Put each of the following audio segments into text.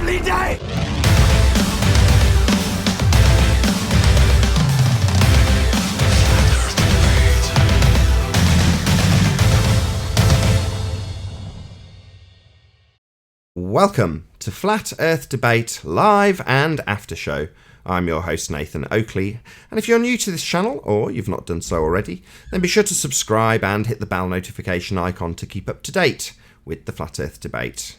lovely day! Welcome to Flat Earth Debate live and after show. I'm your host Nathan Oakley, and if you're new to this channel, or you've not done so already, then be sure to subscribe and hit the bell notification icon to keep up to date with the Flat Earth Debate.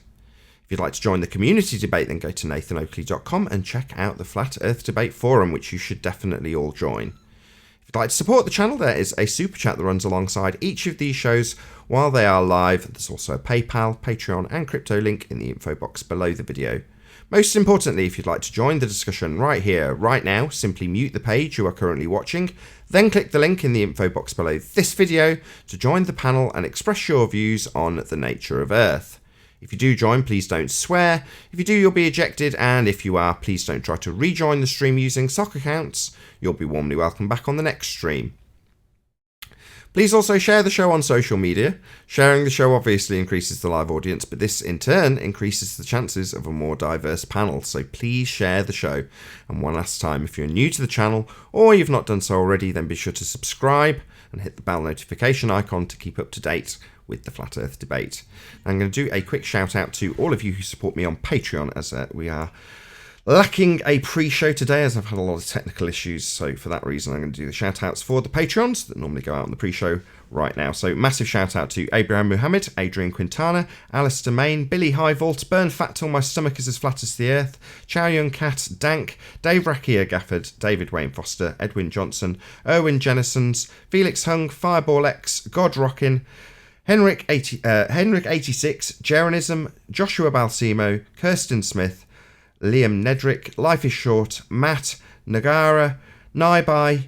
If you'd like to join the community debate, then go to nathanoakley.com and check out the Flat Earth Debate forum, which you should definitely all join. If you'd like to support the channel, there is a super chat that runs alongside each of these shows while they are live. There's also a PayPal, Patreon and crypto link in the info box below the video. Most importantly, if you'd like to join the discussion right here, right now, simply mute the page you are currently watching, then click the link in the info box below this video to join the panel and express your views on the nature of Earth. If you do join, please don't swear. If you do, you'll be ejected, and if you are, please don't try to rejoin the stream using sock accounts. You'll be warmly welcome back on the next stream. Please also share the show on social media. Sharing the show obviously increases the live audience, but this in turn increases the chances of a more diverse panel, so please share the show. And one last time, if you're new to the channel or you've not done so already, then be sure to subscribe and hit the bell notification icon to keep up to date with the Flat Earth Debate. I'm going to do a quick shout out to all of you who support me on Patreon, as we are lacking a pre-show today, as I've had a lot of technical issues, so for that reason I'm going to do the shout-outs for the Patreons that normally go out on the pre-show right now. So massive shout-out to Abraham Muhammad, Adrian Quintana, Alistair Main, Billy Highvault, Burn Fat Till My Stomach Is As Flat As the Earth, Chow Young Cat, Dank, Dave Rakia Gafford, David Wayne Foster, Edwin Johnson, Erwin Jennisons, Felix Hung, Fireball X, God Rockin', Henrik 86, Jeranism, Joshua Balsimo, Kirsten Smith, Liam Nedrick, Life is Short, Matt, Nagara, Naibai,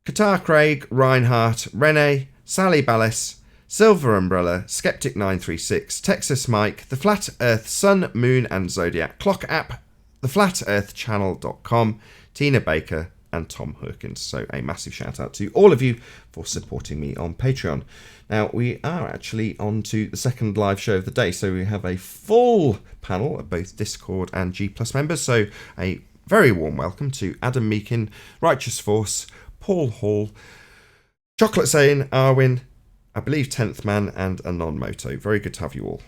Qatar Craig, Reinhardt, Rene, Sally Ballas, Silver Umbrella, Skeptic 936, Texas Mike, The Flat Earth Sun, Moon and Zodiac Clock App, theflatearthchannel.com, Tina Baker and Tom Herkins. So a massive shout out to all of you for supporting me on Patreon. Now we are actually on to the second live show of the day, so we have a full panel of both Discord and G Plus members. So a very warm welcome to Adam Meakin, Righteous Force, Paul Hall, Chocolate Zane, Arwin, I believe 10th Man and Anon Moto. Very good to have you all.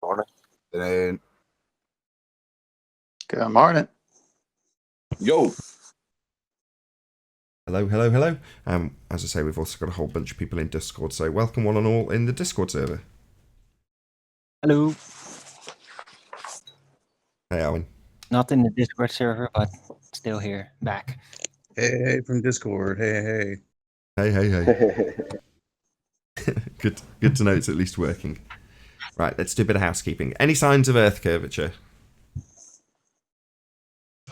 Morning. Good morning. Yo. Hello. As I say, we've also got a whole bunch of people in Discord, so welcome one and all in the Discord server. Hello. Hey, Owen. Not in the Discord server, but still here, back. Hey, from Discord. Hey. Hey. Good to know it's at least working. Right, let's do a bit of housekeeping. Any signs of Earth curvature?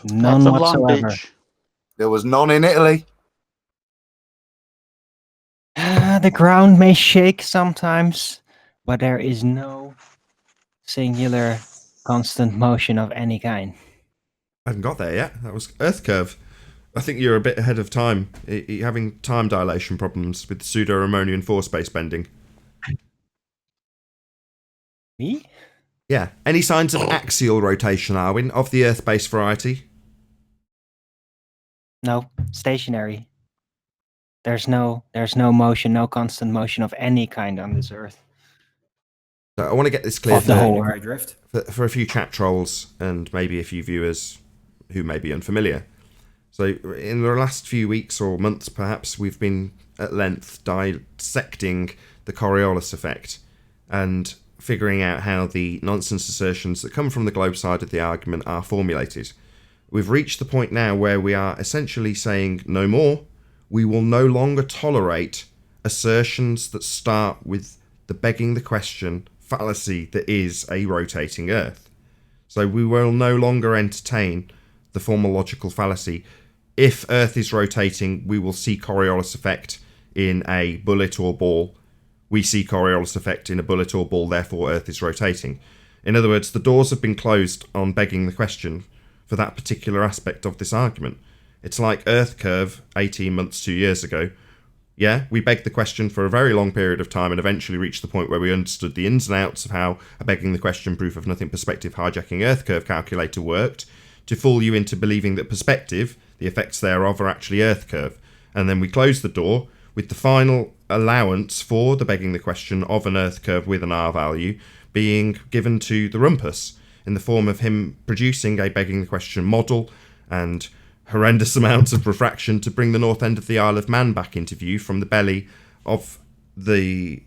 None whatsoever. There was none in Italy. The ground may shake sometimes, but there is no singular constant motion of any kind. I haven't got there yet. That was Earth curve. I think you're a bit ahead of time. You're having time dilation problems with pseudo-Ramonian force-based bending. Me? Yeah. Any signs of axial rotation, Arwin, of the Earth-based variety? No, stationary. There's no motion, no constant motion of any kind on this Earth. So I want to get this clear Of the whole Earth. drift. for a few chat trolls and maybe a few viewers who may be unfamiliar. So in the last few weeks or months, perhaps, we've been at length dissecting the Coriolis effect and figuring out how the nonsense assertions that come from the globe side of the argument are formulated. We've reached the point now where we are essentially saying no more. We will no longer tolerate assertions that start with the begging the question fallacy that is a rotating Earth. So we will no longer entertain the formal logical fallacy. If Earth is rotating, we will see Coriolis effect in a bullet or ball. We see Coriolis effect in a bullet or ball, therefore Earth is rotating. In other words, the doors have been closed on begging the question for that particular aspect of this argument. It's like Earth curve 18 months, 2 years ago. Yeah, we begged the question for a very long period of time and eventually reached the point where we understood the ins and outs of how a begging the question proof of nothing perspective hijacking Earth curve calculator worked to fool you into believing that perspective, the effects thereof, are actually Earth curve. And then we closed the door with the final allowance for the begging the question of an Earth curve with an R value being given to the rumpus in the form of him producing a begging the question model and horrendous amounts of refraction to bring the north end of the Isle of Man back into view from the belly of the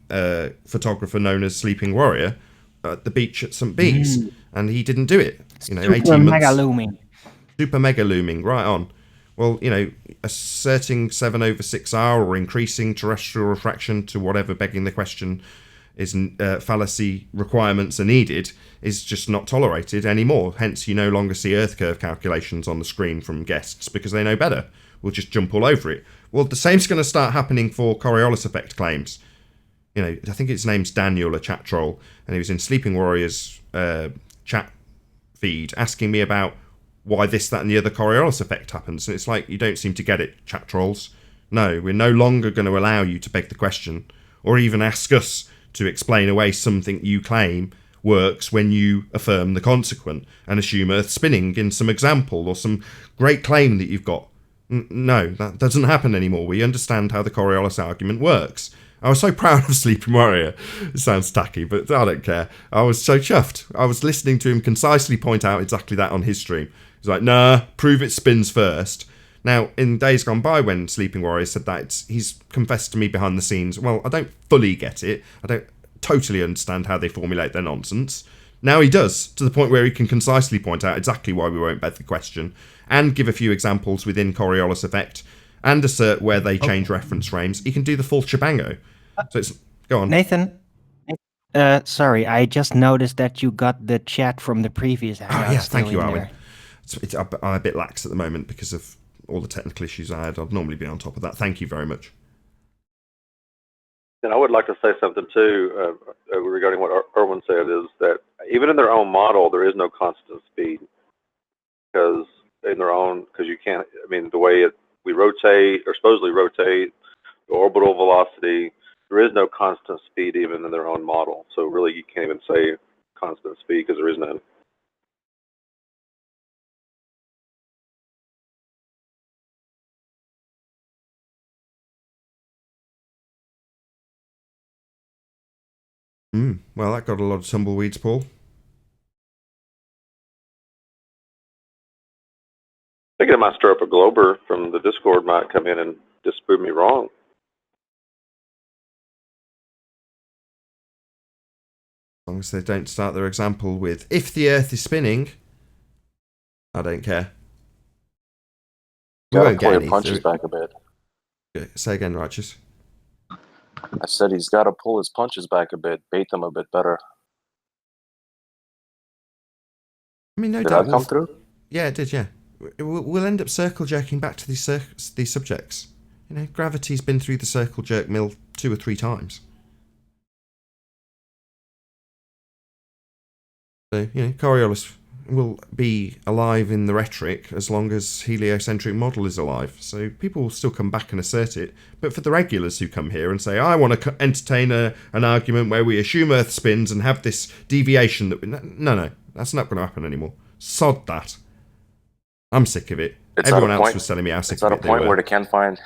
photographer known as Sleeping Warrior at the beach at St. Bees. And he didn't do it. You know, Super 18 months. mega looming. Super mega looming, right on. Well, you know, asserting 7/6R or increasing terrestrial refraction to whatever begging the question is fallacy requirements are needed is just not tolerated anymore. Hence, you no longer see Earth curve calculations on the screen from guests because they know better. We'll just jump all over it. Well, the same's going to start happening for Coriolis effect claims. You know, I think his name's Daniel, a chat troll, and he was in Sleeping Warrior's chat feed asking me about why this, that, and the other Coriolis effect happens. And it's like, you don't seem to get it, chat trolls. No, we're no longer going to allow you to beg the question or even ask us to explain away something you claim works when you affirm the consequent and assume Earth spinning in some example or some great claim that you've got. No, that doesn't happen anymore. We understand how the Coriolis argument works. I was so proud of Sleeping Warrior. It sounds tacky, but I don't care. I was so chuffed. I was listening to him concisely point out exactly that on his stream. He's like, nah, prove it spins first. Now, in days gone by when Sleeping Warrior said that, he's confessed to me behind the scenes, well, I don't fully get it. I don't totally understand how they formulate their nonsense. Now he does, to the point where he can concisely point out exactly why we won't beg the question, and give a few examples within Coriolis effect, and assert where they change reference frames. He can do the full shebango. So it's... Go on. Nathan, sorry, I just noticed that you got the chat from the previous hangout. Oh, yeah, thank still you, in Arwen. there. I'm a bit lax at the moment because of all the technical issues I had. I'd normally be on top of that. Thank you very much. And I would like to say something too regarding what Erwin said, is that even in their own model, there is no constant speed because you can't. I mean, the way we rotate or supposedly rotate, the orbital velocity, there is no constant speed even in their own model. So really, you can't even say constant speed because there is none. Well, that got a lot of tumbleweeds, Paul. Thinking it might stir up a Glober from the Discord might come in and disprove me wrong. As long as they don't start their example with, if the Earth is spinning, I don't care. We Gotta won't pull get your any. punches back a bit. Say again, Righteous. I said he's got to pull his punches back a bit, bait them a bit better. I mean, no Did doubt. that come through? Yeah, it did, yeah. We'll end up circle jerking back to these subjects. You know, gravity's been through the circle jerk mill 2 or 3 times. So, you know, Coriolis will be alive in the rhetoric as long as heliocentric model is alive. So people will still come back and assert it. But for the regulars who come here and say, I want to entertain an argument where we assume Earth spins and have this deviation that... No, that's not going to happen anymore. Sod that. I'm sick of it. Everyone else was telling me how sick of it they were. It's at a point where they can't find...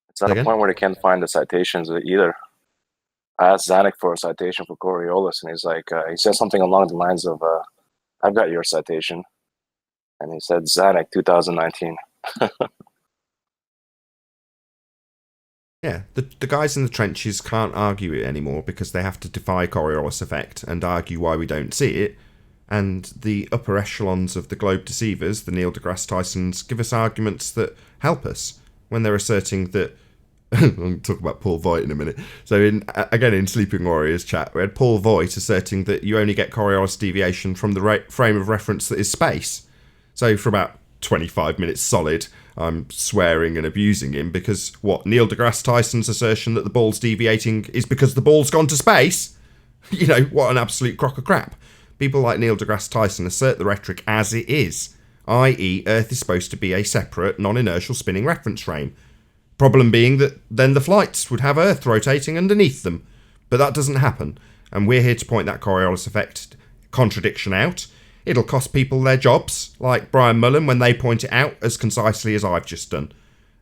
It's at a point where they can't find the citations either. I asked Zanuck for a citation for Coriolis, and he's like, he said something along the lines of, I've got your citation. And he said, Zanuck, 2019. Yeah, the guys in the trenches can't argue it anymore because they have to defy Coriolis effect and argue why we don't see it. And the upper echelons of the globe deceivers, the Neil deGrasse Tysons, give us arguments that help us when they're asserting that... I'm going to talk about Paul Voigt in a minute. So, in Sleeping Warriors chat, we had Paul Voigt asserting that you only get Coriolis deviation from the frame of reference that is space. So, for about 25 minutes solid, I'm swearing and abusing him because, Neil deGrasse Tyson's assertion that the ball's deviating is because the ball's gone to space? You know, what an absolute crock of crap. People like Neil deGrasse Tyson assert the rhetoric as it is, i.e. Earth is supposed to be a separate, non-inertial spinning reference frame. Problem being that then the flights would have Earth rotating underneath them. But that doesn't happen, and we're here to point that Coriolis effect contradiction out. It'll cost people their jobs, like Brian Mullen when they point it out as concisely as I've just done.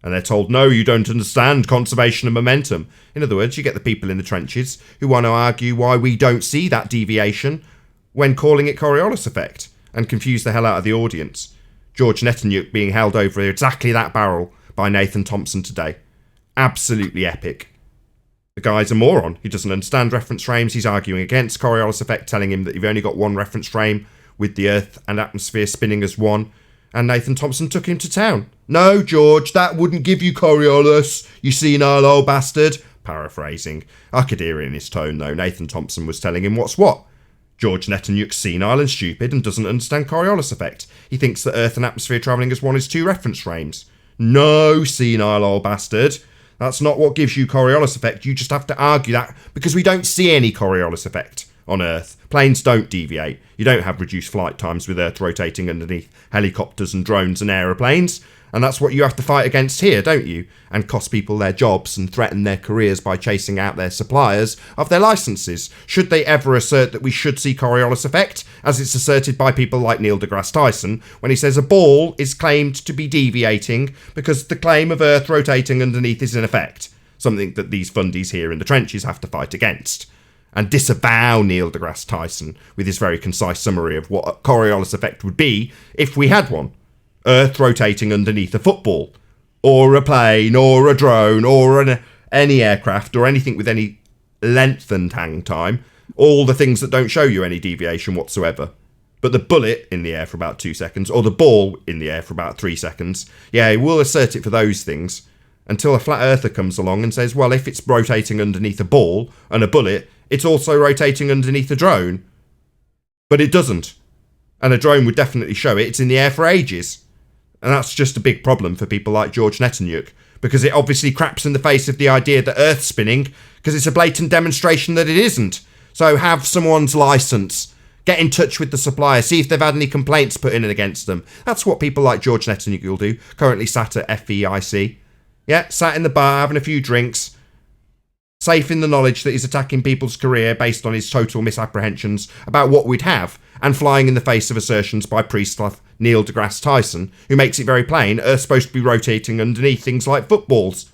And they're told, no, you don't understand conservation of momentum. In other words, you get the people in the trenches who want to argue why we don't see that deviation when calling it Coriolis effect, and confuse the hell out of the audience. George Netanyahu being held over exactly that barrel by Nathan Thompson today. Absolutely epic. The guy's a moron. He doesn't understand reference frames. He's arguing against Coriolis effect, telling him that you've only got one reference frame with the Earth and atmosphere spinning as one. And Nathan Thompson took him to town. No, George, that wouldn't give you Coriolis, you senile old bastard. Paraphrasing. I could hear it in his tone, though. Nathan Thompson was telling him what's what. George Netanyahu's senile and stupid and doesn't understand Coriolis effect. He thinks that Earth and atmosphere travelling as one is two reference frames. No, senile old bastard. That's not what gives you Coriolis effect. You just have to argue that because we don't see any Coriolis effect on Earth. Planes don't deviate. You don't have reduced flight times with Earth rotating underneath helicopters and drones and aeroplanes. And that's what you have to fight against here, don't you? And cost people their jobs and threaten their careers by chasing out their suppliers of their licenses. Should they ever assert that we should see Coriolis effect, as it's asserted by people like Neil deGrasse Tyson, when he says a ball is claimed to be deviating because the claim of Earth rotating underneath is in effect. Something that these fundies here in the trenches have to fight against. And disavow Neil deGrasse Tyson with his very concise summary of what a Coriolis effect would be if we had one. Earth rotating underneath a football, or a plane, or a drone, or any aircraft, or anything with any lengthened hang time, all the things that don't show you any deviation whatsoever. But the bullet in the air for about 2 seconds, or the ball in the air for about 3 seconds, yeah, we'll assert it for those things, until a flat earther comes along and says, well, if it's rotating underneath a ball and a bullet, it's also rotating underneath a drone. But it doesn't. And a drone would definitely show it. It's in the air for ages. And that's just a big problem for people like George Netanyahu, because it obviously craps in the face of the idea that Earth's spinning, because it's a blatant demonstration that it isn't. So have someone's license. Get in touch with the supplier. See if they've had any complaints put in against them. That's what people like George Netanyahu will do, currently sat at FEIC. Yeah, sat in the bar having a few drinks, safe in the knowledge that he's attacking people's career based on his total misapprehensions about what we'd have, and flying in the face of assertions by priest like Neil deGrasse Tyson, who makes it very plain Earth's supposed to be rotating underneath things like footballs,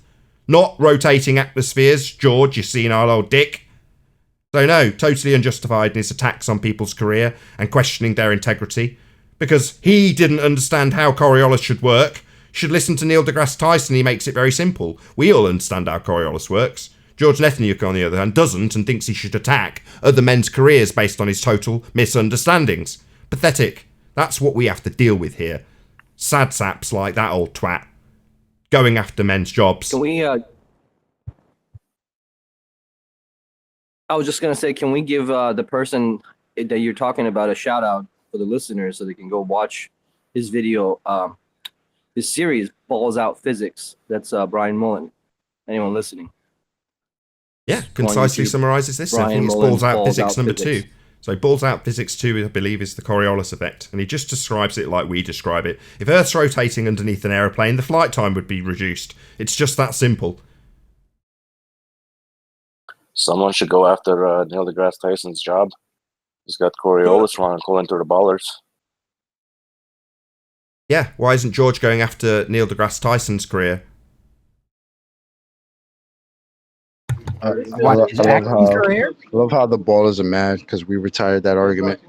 not rotating atmospheres, George, you senile old dick. So no, totally unjustified in his attacks on people's career and questioning their integrity, because he didn't understand how Coriolis should work. Should listen to Neil deGrasse Tyson, he makes it very simple. We all understand how Coriolis works. George Netanyahu, on the other hand, doesn't and thinks he should attack other men's careers based on his total misunderstandings. Pathetic. That's what we have to deal with here. Sad saps like that old twat. Going after men's jobs. Can we, I was just going to say, can we give the person that you're talking about a shout out for the listeners so they can go watch his video, his series, Balls Out Physics. That's Brian Mullen. Anyone listening? Yeah, concisely summarises this. I think it's Balls Out Physics number 2. So Balls Out Physics 2, I believe, is the Coriolis effect. And he just describes it like we describe it. If Earth's rotating underneath an aeroplane, the flight time would be reduced. It's just that simple. Someone should go after Neil deGrasse Tyson's job. He's got Coriolis running, calling to the ballers. Yeah, why isn't George going after Neil deGrasse Tyson's career? What, his acting career? I love how the ballers are mad because we retired that argument.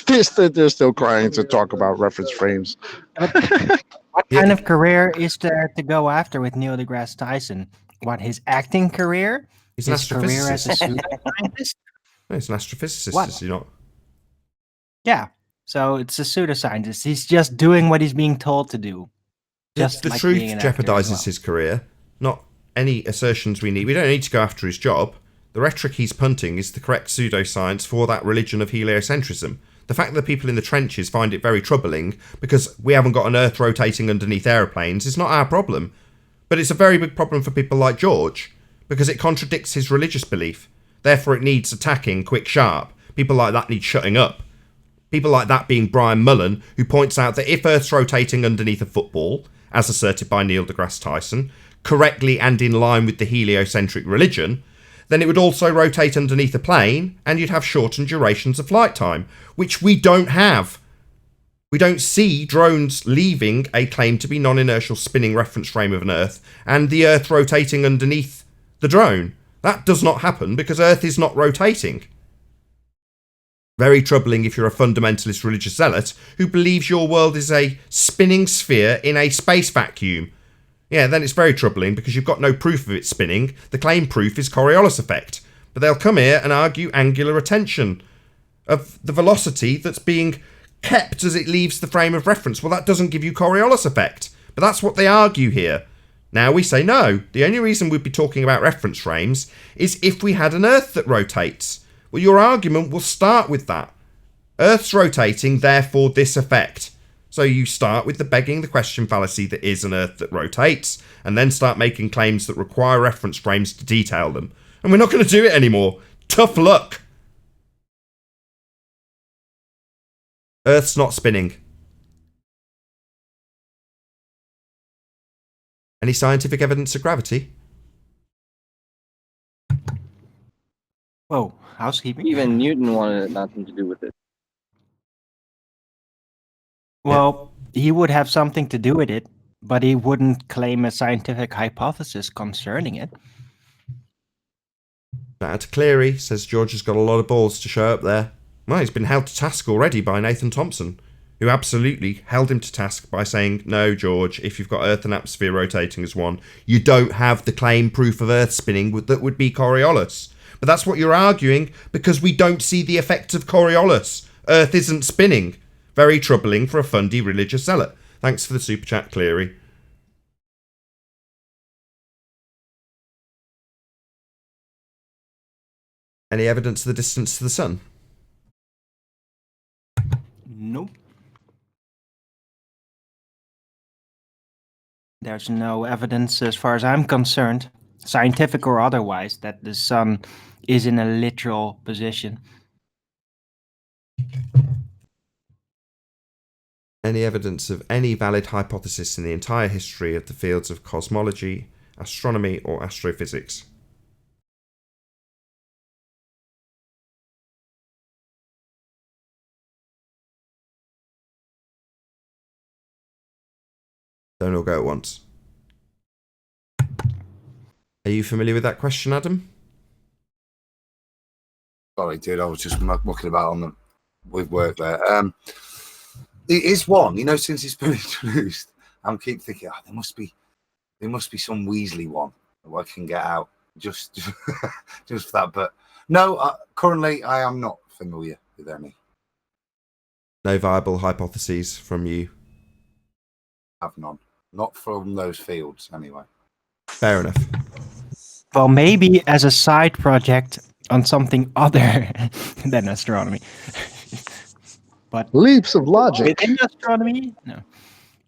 they're still crying to talk about reference frames. What kind of career is there to go after with Neil deGrasse Tyson? What, his acting career? He's an his career as a astrophysicist. pseudoscientist? No, he's an astrophysicist, What? is he not? Yeah, so it's a pseudoscientist. He's just doing what he's being told to do. Just the like truth being an actor as jeopardizes well. his career, not any assertions we need. We don't need to go after his job. The rhetoric he's punting is the correct pseudoscience for that religion of heliocentrism. The fact that people in the trenches find it very troubling because we haven't got an Earth rotating underneath aeroplanes is not our problem. But it's a very big problem for people like George because it contradicts his religious belief. Therefore it needs attacking quick sharp. People like that need shutting up. People like that being Brian Mullen, who points out that if Earth's rotating underneath a football as asserted by Neil deGrasse Tyson, correctly and in line with the heliocentric religion, then it would also rotate underneath a plane and you'd have shortened durations of flight time, which we don't have. We don't see drones leaving a claimed to be non-inertial spinning reference frame of an Earth and the Earth rotating underneath the drone. That does not happen because Earth is not rotating. Very troubling if you're a fundamentalist religious zealot who believes your world is a spinning sphere in a space vacuum. Yeah, then it's very troubling because you've got no proof of it spinning. The claim proof is Coriolis effect. But they'll come here and argue angular retention of the velocity that's being kept as it leaves the frame of reference. Well, that doesn't give you Coriolis effect. But that's what they argue here. Now we say no. The only reason we'd be talking about reference frames is if we had an Earth that rotates. Well, your argument will start with that. Earth's rotating, therefore this effect. So you start with the begging the question fallacy that is an Earth that rotates, and then start making claims that require reference frames to detail them. And we're not going to do it anymore. Tough luck. Earth's not spinning. Any scientific evidence of gravity? Whoa, housekeeping. Even Newton wanted nothing to do with it. Well, he would have something to do with it, but he wouldn't claim a scientific hypothesis concerning it. Shout out to Cleary, says George has got a lot of balls to show up there. Well, he's been held to task already by Nathan Thompson, who absolutely held him to task by saying, no, George, if you've got Earth and atmosphere rotating as one, you don't have the claim proof of Earth spinning that would be Coriolis. But that's what you're arguing, because we don't see the effects of Coriolis. Earth isn't spinning. Very troubling for a fundy religious zealot. Thanks for the super chat, Cleary. Any evidence of the distance to the sun? Nope. There's no evidence, as far as I'm concerned, scientific or otherwise, that the sun is in a literal position. Any evidence of any valid hypothesis in the entire history of the fields of cosmology, astronomy, or astrophysics? Don't all go at once. Are you familiar with that question, Adam? Sorry, dude. I was just mucking about on them with work there. It is one, since it's been introduced. I keep thinking, there must be some Weasley one that I can get out just for that. But no, currently I am not familiar with any. No viable hypotheses from you? Have none. Not from those fields, anyway. Fair enough. Well, maybe as a side project on something other than astronomy. But leaps of logic. Within astronomy? No.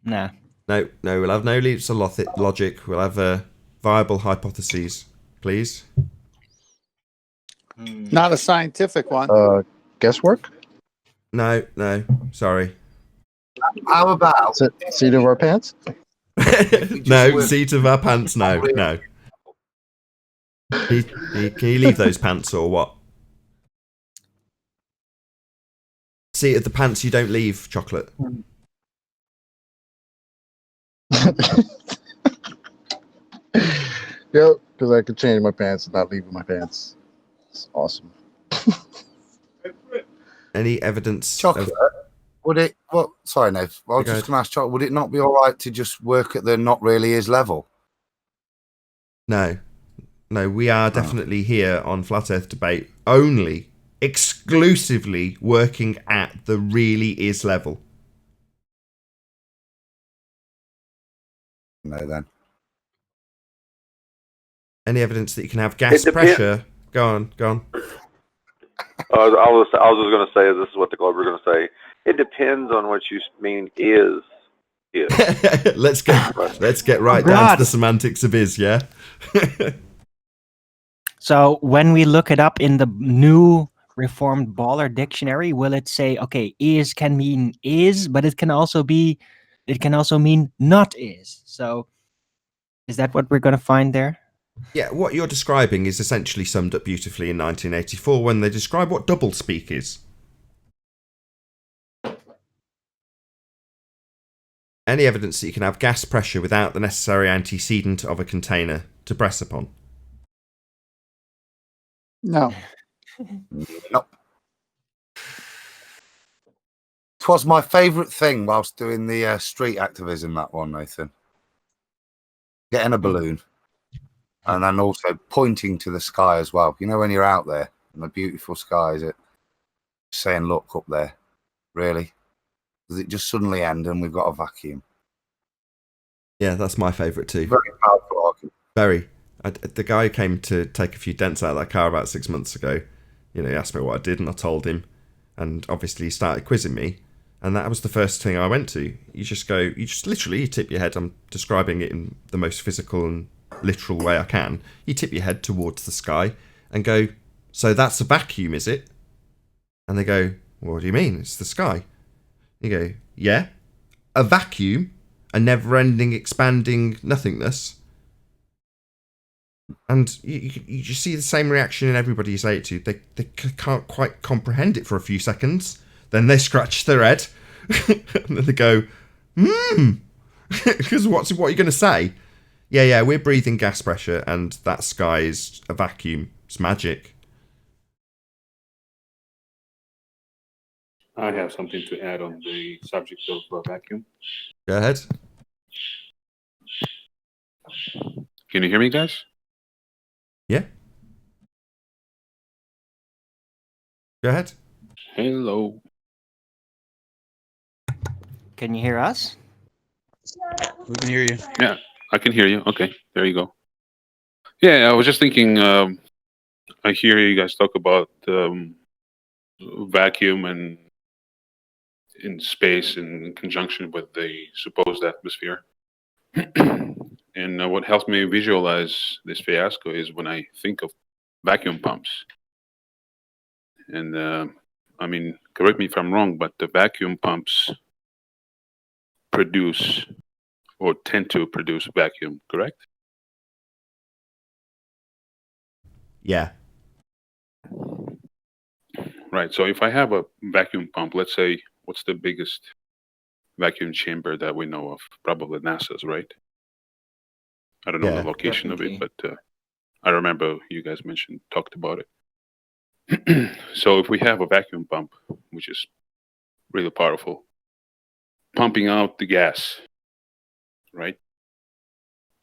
Nah. No, we'll have no leaps of logic. We'll have viable hypotheses, please. Not a scientific one. Guesswork? No, sorry. How about seat of our pants? No, seat of our pants, no. Can you leave those pants or what? Seat of the pants you don't leave, chocolate. Yep, because I could change my pants and not leave my pants. It's awesome. Any evidence? Chocolate? Would it? Well, sorry, Nate. I was just going to ask Chocolate. Would it not be all right to just work at the not really is level? No, we are definitely here on Flat Earth Debate only, exclusively working at the really is level. No, then. Any evidence that you can have gas pressure? Go on. I was just going to say, this is what the Globe are going to say. It depends on what you mean is. Let's get right down to the semantics of is, yeah? So when we look it up in the new reformed Baller dictionary, will it say, okay, is can mean is, but it can also be it can also mean not is. So is that what we're going to find there? Yeah, what you're describing is essentially summed up beautifully in 1984 when they describe what doublespeak is. Any evidence that you can have gas pressure without the necessary antecedent of a container to press upon. No. Nope. Twas my favourite thing whilst doing the street activism, that one, Nathan. Getting a balloon. And then also pointing to the sky as well. You know, when you're out there in the beautiful skies, it saying, look up there. Really? Does it just suddenly end and we've got a vacuum? Yeah, that's my favourite too. Very powerful argument. Very. The guy who came to take a few dents out of that car about 6 months ago, he asked me what I did and I told him. And obviously he started quizzing me. And that was the first thing I went to. You just literally tip your head. I'm describing it in the most physical and literal way I can. You tip your head towards the sky and go, so that's a vacuum, is it? And they go, well, what do you mean? It's the sky. You go, yeah, a vacuum, a never-ending, expanding nothingness. And you just see the same reaction in everybody you say it to. They can't quite comprehend it for a few seconds. Then they scratch their head. And then they go, because what are you going to say? Yeah, we're breathing gas pressure and that sky is a vacuum. It's magic. I have something to add on the subject of vacuum. Go ahead. Can you hear me, guys? Yeah. Go ahead. Hello. Can you hear us? We can hear you. Yeah, I can hear you. Okay, there you go. Yeah, I was just thinking, I hear you guys talk about vacuum and in space in conjunction with the supposed atmosphere. And what helps me visualize this fiasco is when I think of vacuum pumps. And I mean, correct me if I'm wrong, but the vacuum pumps produce or tend to produce vacuum, correct? Yeah. Right. So if I have a vacuum pump, let's say, what's the biggest vacuum chamber that we know of? Probably NASA's, right? I don't know Yeah, the location definitely. of it, but I remember you guys talked about it. So if we have a vacuum pump, which is really powerful, pumping out the gas, right,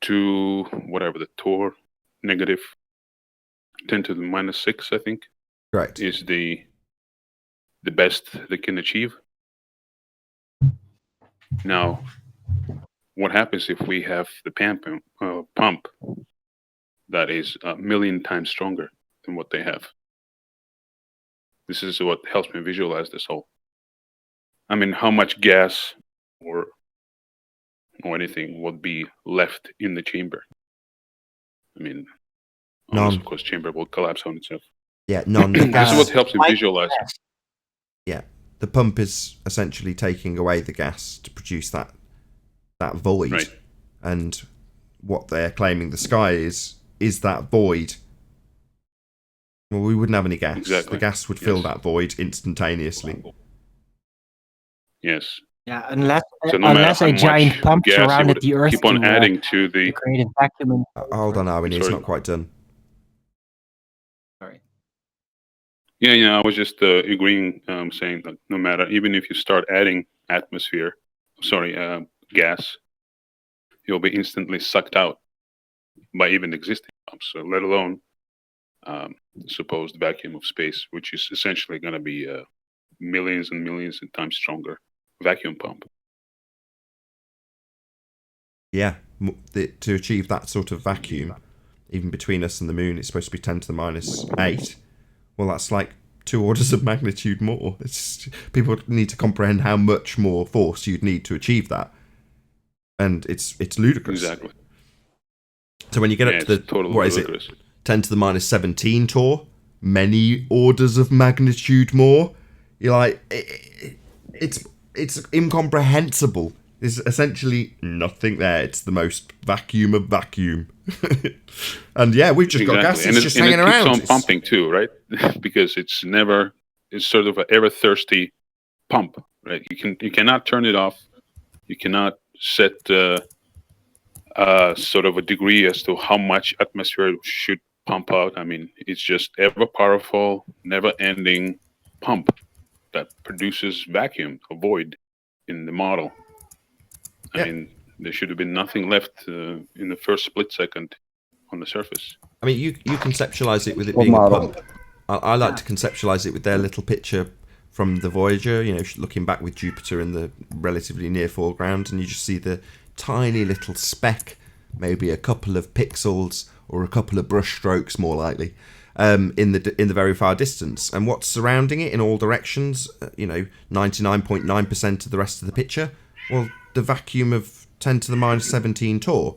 to whatever the torr negative 10 to the minus 6, I think, Correct. is the best they can achieve. Now, what happens if we have the pump that is a million times stronger than what they have? This is what helps me visualize this whole. I mean, how much gas or anything would be left in the chamber? I mean, unless, of course, chamber will collapse on itself. Yeah, none. The This gas, is what helps me visualize. yeah, the pump is essentially taking away the gas to produce that void. Right. And what they're claiming the sky is that void. Well, we wouldn't have any gas. Exactly. The gas would fill Yes. that void instantaneously. Yes. Yeah, unless So no matter unless how a giant much pump gas you surrounded would the Earth keep on to, adding to to the. create a vacuum. Hold on, Arwen, it's Sorry. not quite done. Sorry. Yeah, I was just agreeing, saying that no matter, even if you start adding gas, you'll be instantly sucked out by even existing pumps. So let alone supposed vacuum of space, which is essentially going to be millions and millions of times stronger vacuum pump. Yeah, to achieve that sort of vacuum, even between us and the moon, it's supposed to be 10 to the minus 8. Well, that's like 2 orders of magnitude more. People need to comprehend how much more force you'd need to achieve that. And it's ludicrous. Exactly. So when you get up to the, totally what is ludicrous. it, 10 to the minus 17 torr, many orders of magnitude more, you're like, it's incomprehensible. There's essentially nothing there. It's the most vacuum of vacuum. And yeah, we've just got gases and just hanging around. It keeps on pumping too, right? Because it's sort of an ever thirsty pump, right? You cannot turn it off. You cannot set sort of a degree as to how much atmosphere should pump out. I mean, it's just ever powerful, never ending pump that produces vacuum, a void in the model. I mean, there should have been nothing left in the first split second on the surface. I mean, you conceptualize it with it being a pump. I like to conceptualize it with their little picture from the Voyager, you know, looking back with Jupiter in the relatively near foreground, and you just see the tiny little speck, maybe a couple of pixels or a couple of brush strokes, more likely, in the very far distance. And what's surrounding it in all directions, 99.9% of the rest of the picture, well, the vacuum of 10 to the minus 17 Torr.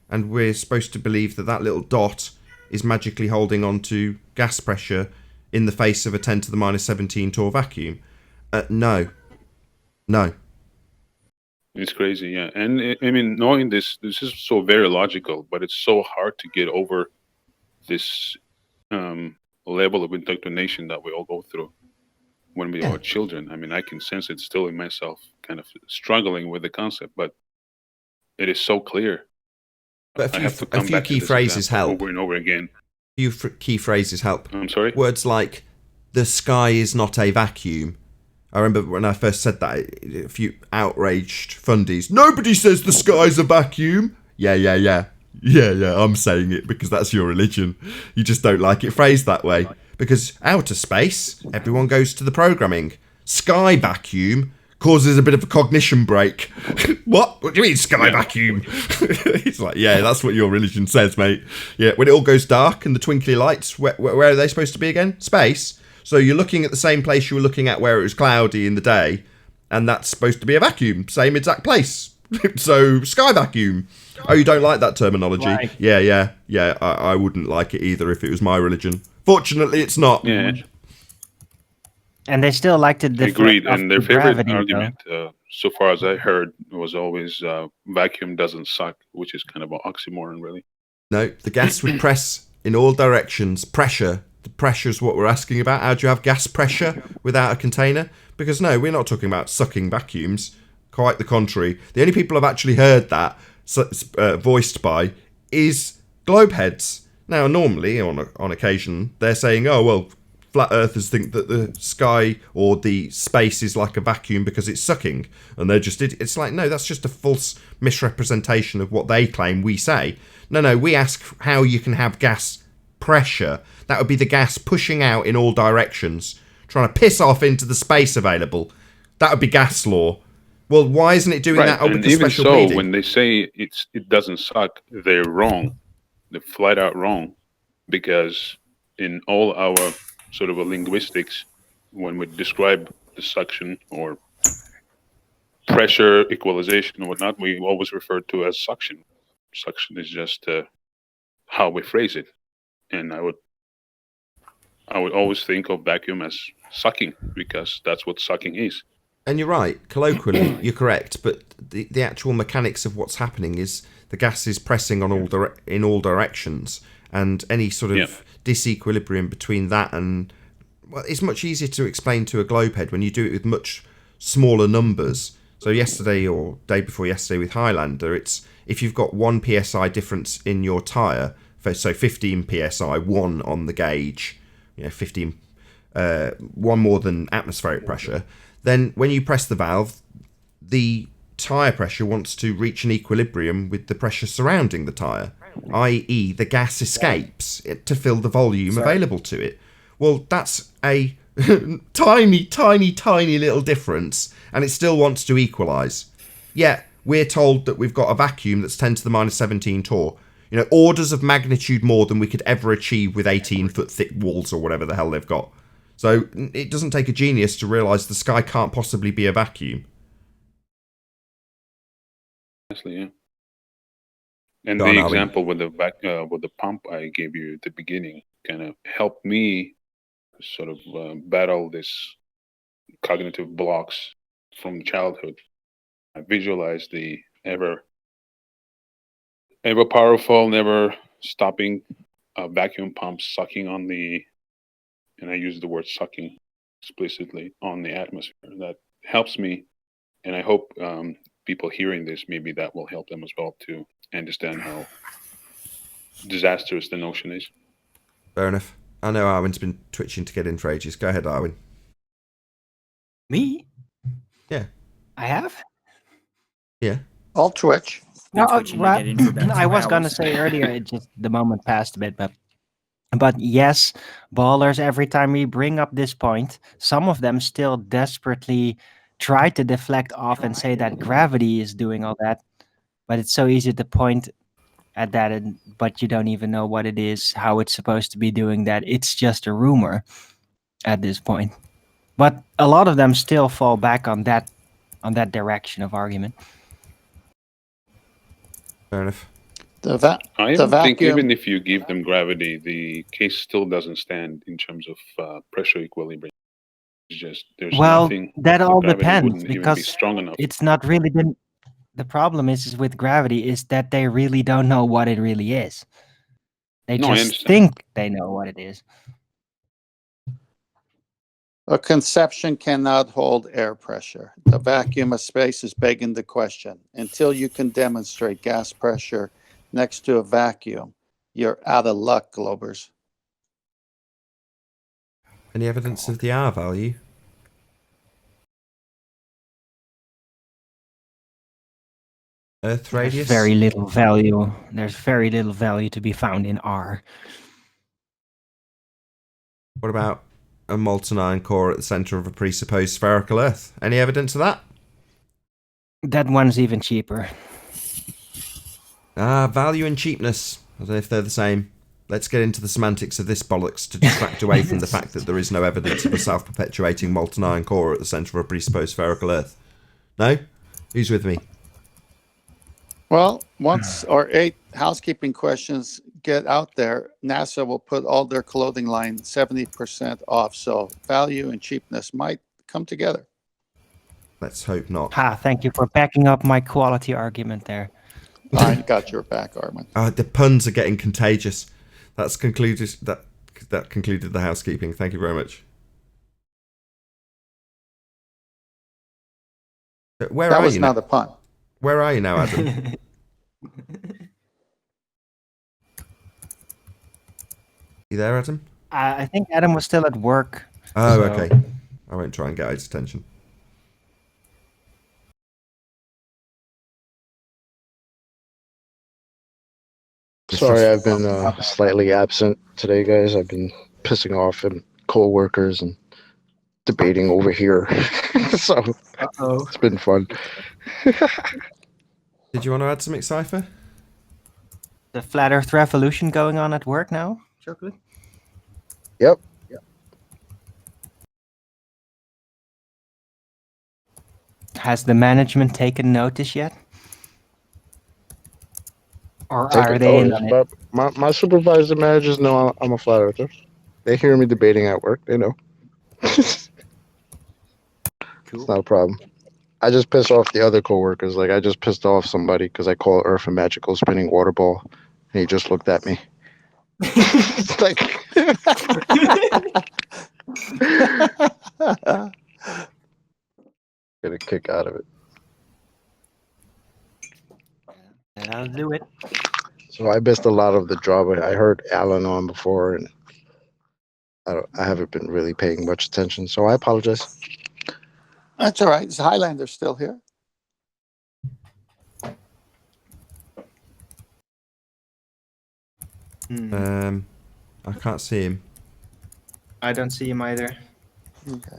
And we're supposed to believe that little dot is magically holding on to gas pressure in the face of a 10 to the minus 17 Torr vacuum. No. It's crazy, yeah. And I mean, knowing this is so very logical, but it's so hard to get over this level of indoctrination that we all go through when we are children. I mean, I can sense it still in myself, kind of struggling with the concept, but it is so clear. But a few key phrases help. Over and over again. A few key phrases help. I'm sorry? Words like, the sky is not a vacuum. I remember when I first said that, a few outraged fundies. Nobody says the sky's a vacuum. Yeah, I'm saying it because that's your religion. You just don't like it phrased that way. Because outer space, everyone goes to the programming. Sky vacuum causes a bit of a cognition break. What? What do you mean sky vacuum? He's like, yeah, that's what your religion says, mate. Yeah, when it all goes dark and the twinkly lights, where are they supposed to be again? Space. So you're looking at the same place you were looking at where it was cloudy in the day, and that's supposed to be a vacuum. Same exact place. So, sky vacuum. Oh, you don't like that terminology? Right. Yeah. I wouldn't like it either if it was my religion. Fortunately, it's not. Yeah. And they still like to defend. Agreed. And their favorite argument, so far as I heard, was always vacuum doesn't suck, which is kind of an oxymoron, really. No, the gas would press in all directions. Pressure. The pressure is what we're asking about. How do you have gas pressure without a container? Because no, we're not talking about sucking vacuums. Quite the contrary. The only people I've actually heard that voiced by is globeheads. Now, normally, on occasion, they're saying, oh, well, flat earthers think that the sky or the space is like a vacuum because it's sucking. And they're just, it's like, no, that's just a false misrepresentation of what they claim we say. No, we ask how you can have gas pressure. That would be the gas pushing out in all directions, trying to piss off into the space available. That would be gas law. Well, why isn't it doing that with the special bleeding? Even so, when they say it doesn't suck, they're wrong. They're flat out wrong. Because in all our sort of linguistics, when we describe the suction or pressure equalization or whatnot, we always refer to as suction. Suction is just how we phrase it. And I would always think of vacuum as sucking, because that's what sucking is. And you're right, colloquially, you're correct, but the actual mechanics of what's happening is the gas is pressing on in all directions, and any sort of disequilibrium between that and... Well, it's much easier to explain to a globehead when you do it with much smaller numbers. So yesterday or day before yesterday with Highlander, it's if you've got 1 psi difference in your tyre, so 15 psi, 1 on the gauge, 15, 1 more than atmospheric pressure, then when you press the valve, the tyre pressure wants to reach an equilibrium with the pressure surrounding the tyre, i.e. the gas escapes to fill the volume available to it. Well, that's a tiny little difference, and it still wants to equalise. Yet, we're told that we've got a vacuum that's 10 to the minus 17 Torr. Orders of magnitude more than we could ever achieve with 18-foot thick walls or whatever the hell they've got. So it doesn't take a genius to realise the sky can't possibly be a vacuum. Honestly, yeah. And the example with the pump I gave you at the beginning kind of helped me sort of battle this cognitive blocks from childhood. visualize the ever powerful, never stopping vacuum pump sucking on the, and I use the word sucking explicitly, on the atmosphere. That helps me, and I hope people hearing this, maybe that will help them as well to understand how disastrous the notion is. Fair enough. I know Arwen's been twitching to get in for ages. Go ahead, Arwen. Me? Yeah. I have? Yeah. I'll twitch. No, twitching to get in for about I 2 was gonna hours. say earlier, it just the moment passed a bit, but yes, ballers. Every time we bring up this point, some of them still desperately try to deflect off and say that gravity is doing all that, but it's so easy to point at that, but you don't even know what it is, how it's supposed to be doing that. It's just a rumor at this point. But a lot of them still fall back on that direction of argument. Fair enough. I The even think vacuum. even if you give them gravity, the case still doesn't stand in terms of pressure equilibrium. It's just there's Well, nothing. that The all gravity depends wouldn't even be because strong enough. it's not really the problem is with gravity is that they really don't know what it really is. They No, I just understand. think they know what it is. A conception cannot hold air pressure. The vacuum of space is begging the question. Until you can demonstrate gas pressure next to a vacuum, you're out of luck, Globers. Any evidence of the R value? Earth radius? There's very little value. There's very little value to be found in R. What about a molten iron core at the centre of a presupposed spherical Earth? Any evidence of that? That one's even cheaper. Value and cheapness. I don't know if they're the same. Let's get into the semantics of this bollocks to distract away from the fact that there is no evidence of a self-perpetuating molten iron core at the centre of a presupposed spherical Earth. No? Who's with me? Well, once our 8 housekeeping questions get out there, NASA will put all their clothing line 70% off. So value and cheapness might come together. Let's hope not. Thank you for backing up my quality argument there. I got your back, Armin. The puns are getting contagious. That's concluded. That concluded the housekeeping. Thank you very much. Where That are was you not now? a pun. Where are you now, Adam? You there, Adam? I think Adam was still at work. Oh, so- okay. I won't try and get his attention. Sorry, I've been slightly absent today, guys. I've been pissing off and co-workers and debating over here. So it's been fun. Did you want to add something, Cypher? The flat Earth revolution going on at work now, Chocolate? Yep. Has the management taken notice yet? Or are they in on it? But my supervisor managers know I'm a flat earther. They hear me debating at work. They know. It's not a problem. I just piss off the other coworkers. Like I just pissed off somebody because I call Earth a magical spinning water ball, and he just looked at me. It's like get a kick out of it. That'll do it. So I missed a lot of the drama. I heard Alan on before, and I haven't been really paying much attention. So I apologize. That's all right. Is Highlander still here? I can't see him. I don't see him either. Okay.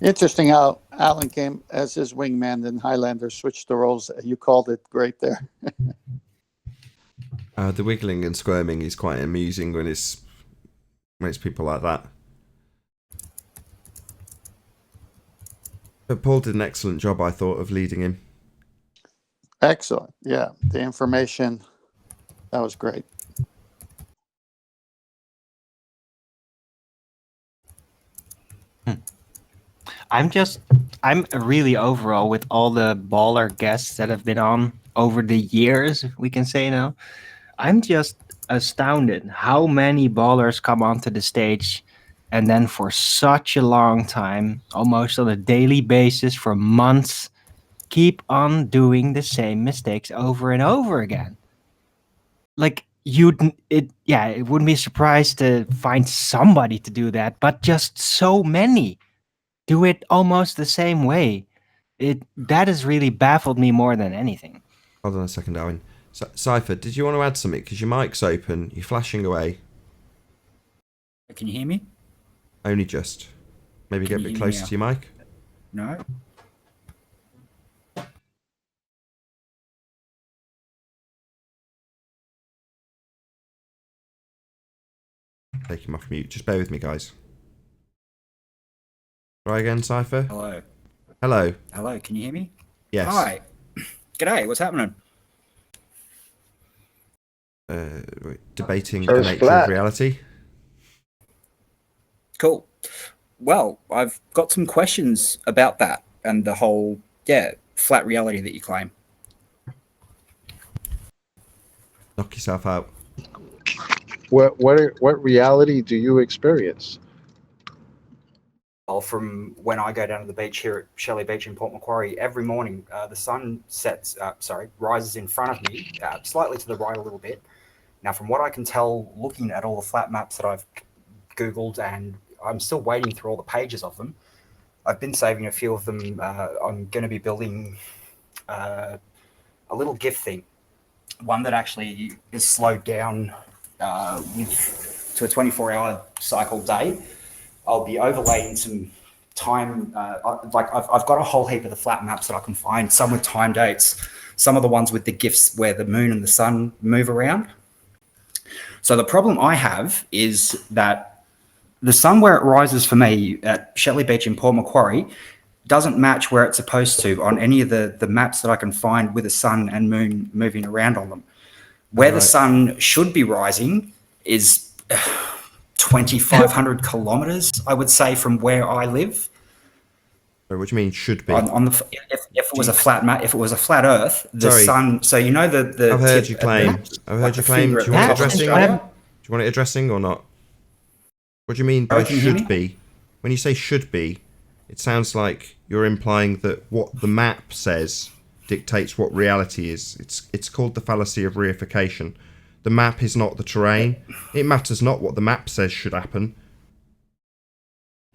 Interesting how Alan came as his wingman, and Highlander switched the roles. You called it great there. The wiggling and squirming is quite amusing when it's people like that. But Paul did an excellent job, I thought, of leading him. Excellent. Yeah, the information, that was great. I'm really overall with all the baller guests that have been on over the years, we can say now. I'm just astounded how many ballers come onto the stage and then for such a long time, almost on a daily basis for months, keep on doing the same mistakes over and over again. Like it wouldn't be surprised to find somebody to do that, but just so many do it almost the same way. That has really baffled me more than anything. Hold on a second, Owen. Cypher, did you want to add something? Because your mic's open, you're flashing away. Can you hear me? Only just. Maybe get a bit closer to your mic. No. Take him off mute. Just bear with me, guys. Try again, Cypher. Hello. Hello. Hello, can you hear me? Yes. Hi. G'day, what's happening? Debating the nature of reality. Cool. Well, I've got some questions about that and the whole, flat reality that you claim. Knock yourself out. What reality do you experience? Well, from when I go down to the beach here at Shelley Beach in Port Macquarie, every morning the sun rises in front of me, slightly to the right a little bit. Now, from what I can tell, looking at all the flat maps that I've Googled, and I'm still wading through all the pages of them, I've been saving a few of them. I'm going to be building a little GIF thing, one that actually is slowed down to a 24-hour cycle day. I'll be overlaying some time, I've got a whole heap of the flat maps that I can find, some with time dates, some of the ones with the GIFs where the moon and the sun move around. So the problem I have is that the sun where it rises for me at Shelley Beach in Port Macquarie doesn't match where it's supposed to on any of the maps that I can find with the sun and moon moving around on them. Where the sun should be rising is 2,500 kilometers, I would say, from where I live. What do you mean should be? If it was a flat map, if it was a flat Earth, the sun. So you know the. I've heard you claim. I've heard you claim. Do you want it addressing? Do you want it addressing or not? What do you mean by should be? When you say should be, it sounds like you're implying that what the map says dictates what reality is. It's called the fallacy of reification. The map is not the terrain. It matters not what the map says should happen.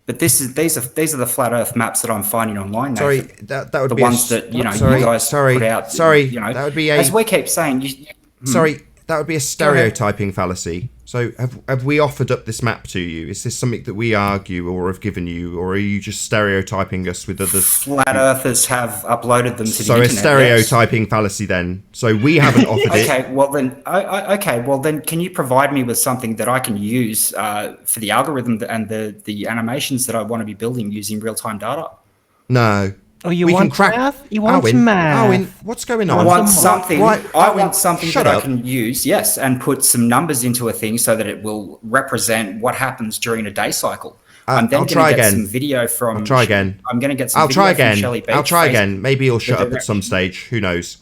But these are the flat Earth maps that I'm finding online. Sorry, Nathan. that would the be ones that you guys put out. That would be as we keep saying. Sorry, that would be a stereotyping fallacy. So have we offered up this map to you? Is this something that we argue or have given you, or are you just stereotyping us with others? Flat Earthers have uploaded them to the internet. So a stereotyping fallacy then. So we haven't offered it. Okay, well then, can you provide me with something that I can use for the algorithm and the animations that I want to be building using real-time data? No. Oh, you want math? You want Owen, math? Owen, what's going on? I want something. I want something that up. I can use, yes, and put some numbers into a thing so that it will represent what happens during a day cycle. I'm then going to get some video from. I'll try again. I'm going to get some video from Shelley Beach. I'll try again. Maybe he'll shut up at some stage. Who knows?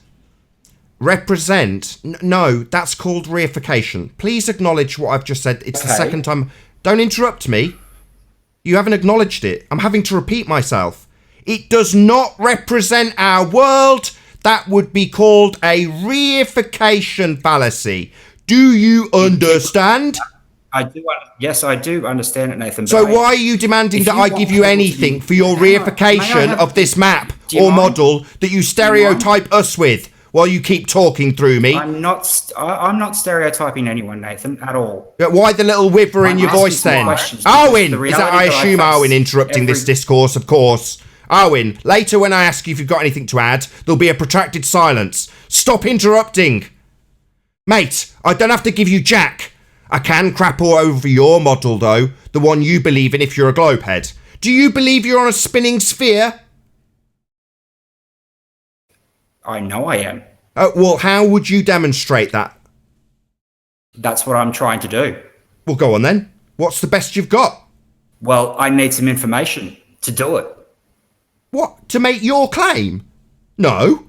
Represent? No, that's called reification. Please acknowledge what I've just said. It's the second time. Don't interrupt me. You haven't acknowledged it. I'm having to repeat myself. It does not represent our world. That would be called a reification fallacy. Do you understand? I do. Yes, I do understand it, Nathan. So why are you demanding that I give you anything for your reification of this map or model that you stereotype us with while you keep talking through me? I'm not stereotyping anyone, Nathan, at all. But why the little whiver in your voice then? Owen! Is that, I assume Owen interrupting this discourse, of course. Owen, later when I ask you if you've got anything to add, there'll be a protracted silence. Stop interrupting. Mate, I don't have to give you jack. I can crap all over your model, though, the one you believe in if you're a globehead. Do you believe you're on a spinning sphere? I know I am. Oh, well, how would you demonstrate that? That's what I'm trying to do. Well, go on then. What's the best you've got? Well, I need some information to do it. What? To make your claim? No.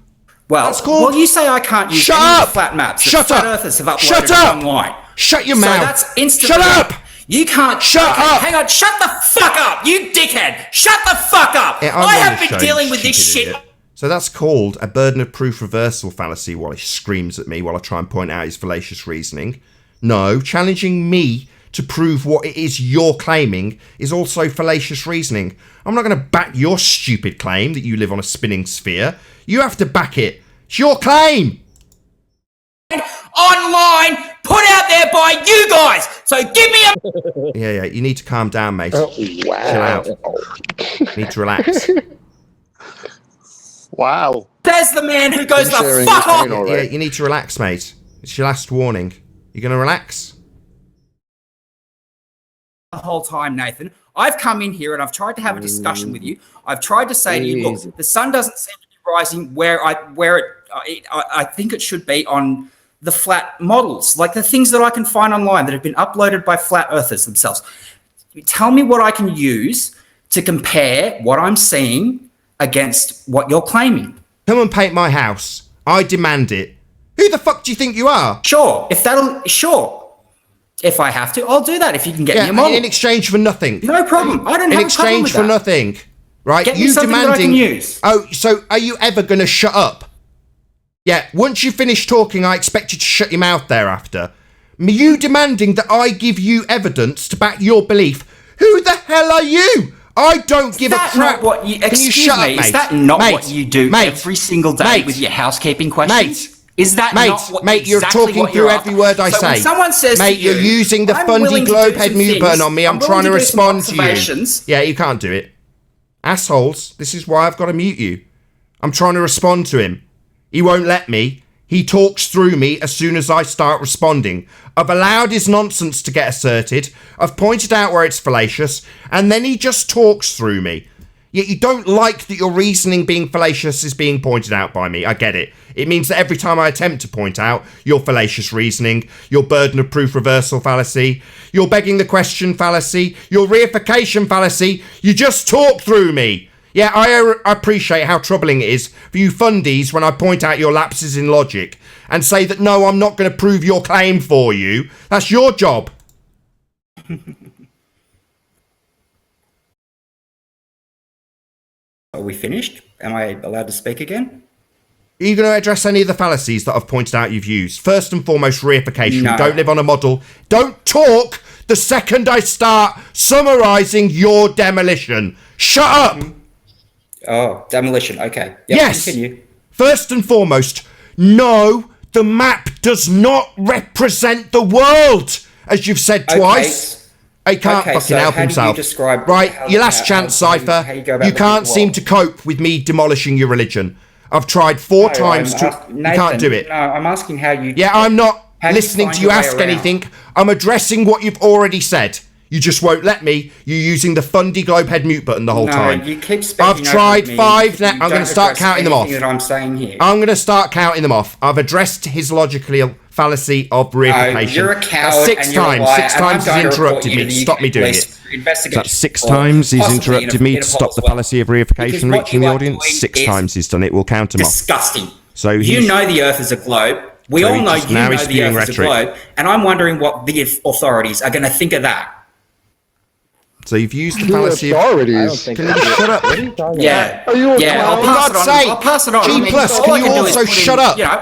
Well, That's called... you say I can't use Shut any up! of the flat maps that Shut flat up! earthers have uploaded Shut up! online. Shut your So mouth. that's instantly... Shut up! You can't... Shut up! Hang on, shut the fuck up, you dickhead! Shut the fuck up! Yeah, I I'm have on the been show, dealing you with this stupid shit... idiot. So that's called a burden of proof reversal fallacy while he screams at me while I try and point out his fallacious reasoning. No, challenging me to prove what it is you're claiming is also fallacious reasoning. I'm not going to back your stupid claim that you live on a spinning sphere. You have to back it. It's your claim! Online, put out there by you guys! So give me a... Yeah, you need to calm down, mate. Oh, Chill wow. out. You need to relax. Wow. There's the man who goes the sharing fuck his off! pain already. Yeah, you need to relax, mate. It's your last warning. You going to relax? The whole time, Nathan. I've come in here and I've tried to have a discussion with you. I've tried to say to you, look, the sun doesn't seem to be rising where I think it should be on the flat models, like the things that I can find online that have been uploaded by flat earthers themselves. Tell me what I can use to compare what I'm seeing against what you're claiming. Come and paint my house. I demand it. Who the fuck do you think you are? Sure, if I have to, I'll do that if you can get me a model. In exchange for nothing. No problem. I don't have a problem with that. In exchange for nothing. Right? Get me something that I can use. Oh, so are you ever going to shut up? Yeah, once you finish talking, I expect you to shut your mouth thereafter. You demanding that I give you evidence to back your belief. Who the hell are you? I don't give a crap. What you, Can you shut up, mate? Is that not Mate, what you do mate, every single day mate, with your housekeeping questions? Mate, is that not what you're exactly talking what through you're every after? word I So when say. someone says mate, to you, you're using the I'm fundy willing to globe do head some mute things, button on me. I'm trying to willing do some respond to you. observations. Yeah, you can't do it. Assholes, this is why I've got to mute you. I'm trying to respond to him. He won't let me. He talks through me as soon as I start responding. I've allowed his nonsense to get asserted. I've pointed out where it's fallacious, and then he just talks through me. Yet you don't like that your reasoning being fallacious is being pointed out by me. I get it. It means that every time I attempt to point out your fallacious reasoning, your burden of proof reversal fallacy, your begging the question fallacy, your reification fallacy, you just talk through me. Yeah, I appreciate how troubling it is for you fundies when I point out your lapses in logic and say that no, I'm not going to prove your claim for you. That's your job. Are we finished? Am I allowed to speak again? Are you going to address any of the fallacies that I've pointed out you've used? First and foremost, reification. No. Don't live on a model. Don't talk the second I start summarising your demolition. Shut up! Oh, demolition. Okay. Yep, Yes. Continue. First and foremost, no, the map does not represent the world, as you've said twice. He can't Okay, fucking so help how do you himself. describe- Right, how- your last how- chance, how- Cypher. how you go about You looking at can't the seem world? to cope with me demolishing your religion. I've tried four times to... You can't do it. No, I'm asking how you... Yeah, I'm not how do listening find to you your way ask around? anything. I'm addressing what you've already said. You just won't let me. You're using the fundy globe head mute button the whole time. You keep speaking I've tried over me. 5 now. You I'm going don't to start address counting them off. anything that I'm saying here. I'm going to start counting them off. I've addressed his logical fallacy of reification. You're a coward. That's 6 and you're a times. liar, 6 and I'm times he's going to report interrupted you me to to the stop me doing police it. for investigation. That's 6 times he's Possibly interrupted me to Interpol stop the as well. fallacy of Because reification what reaching you the are audience. doing 6 is times he's done it. We'll count him off. Disgusting. So You know the Earth is a globe. We So all he's know just- you now know he's the spewing Earth is a rhetoric. globe, and I'm wondering what the authorities are going to think of that. So you've used the The fallacy authorities. Can you shut up? Yeah. Are you a Yeah, clown? I'll pass it on. For God's sake, I'll pass it on. G plus, all can I you do is also put in- shut up? You know,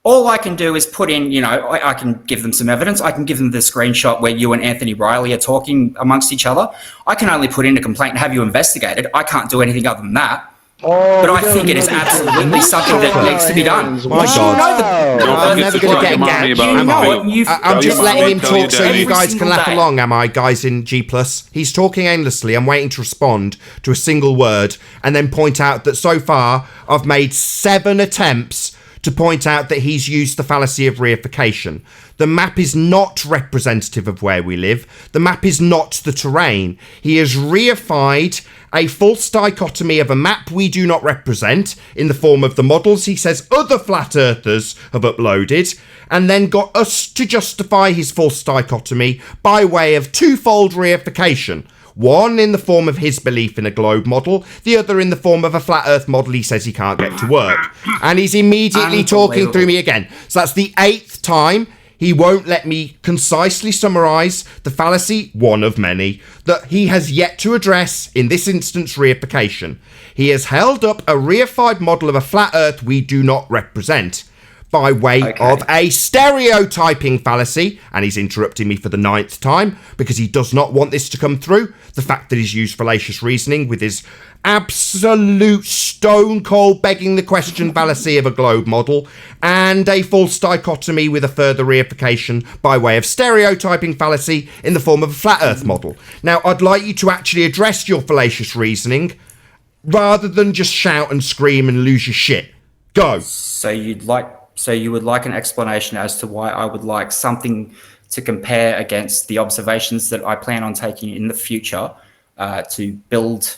all I can do is put in, you know, I can give them some evidence. I can give them the screenshot where you and Anthony Riley are talking amongst each other. I can only put in a complaint and have you investigated. I can't do anything other than that. Oh, But I think it is absolutely something that needs to be done. My God. Don't I'm forget never to going to talk get about me him about down. him. know it, and you've- I'm Tell just your letting mum, him tell your talk so dad. you Every guys can single laugh day. along, am I, guys in G+. He's talking aimlessly. I'm waiting to respond to a single word and then point out that so far I've made 7 attempts to point out that he's used the fallacy of reification. The map is not representative of where we live. The map is not the terrain. He has reified a false dichotomy of a map we do not represent in the form of the models he says other flat earthers have uploaded, and then got us to justify his false dichotomy by way of twofold reification. One in the form of his belief in a globe model, the other in the form of a flat earth model he says he can't get to work. And he's immediately talking through me again. So that's the 8th time he won't let me concisely summarise the fallacy, one of many, that he has yet to address, in this instance reification. He has held up a reified model of a flat earth we do not represent, by way of a stereotyping fallacy, and he's interrupting me for the 9th time because he does not want this to come through. The fact that he's used fallacious reasoning with his absolute stone cold begging the question fallacy of a globe model, and a false dichotomy with a further reification by way of stereotyping fallacy in the form of a flat earth model. Now, I'd like you to actually address your fallacious reasoning rather than just shout and scream and lose your shit. Go. So you would like an explanation as to why I would like something to compare against the observations that I plan on taking in the future to build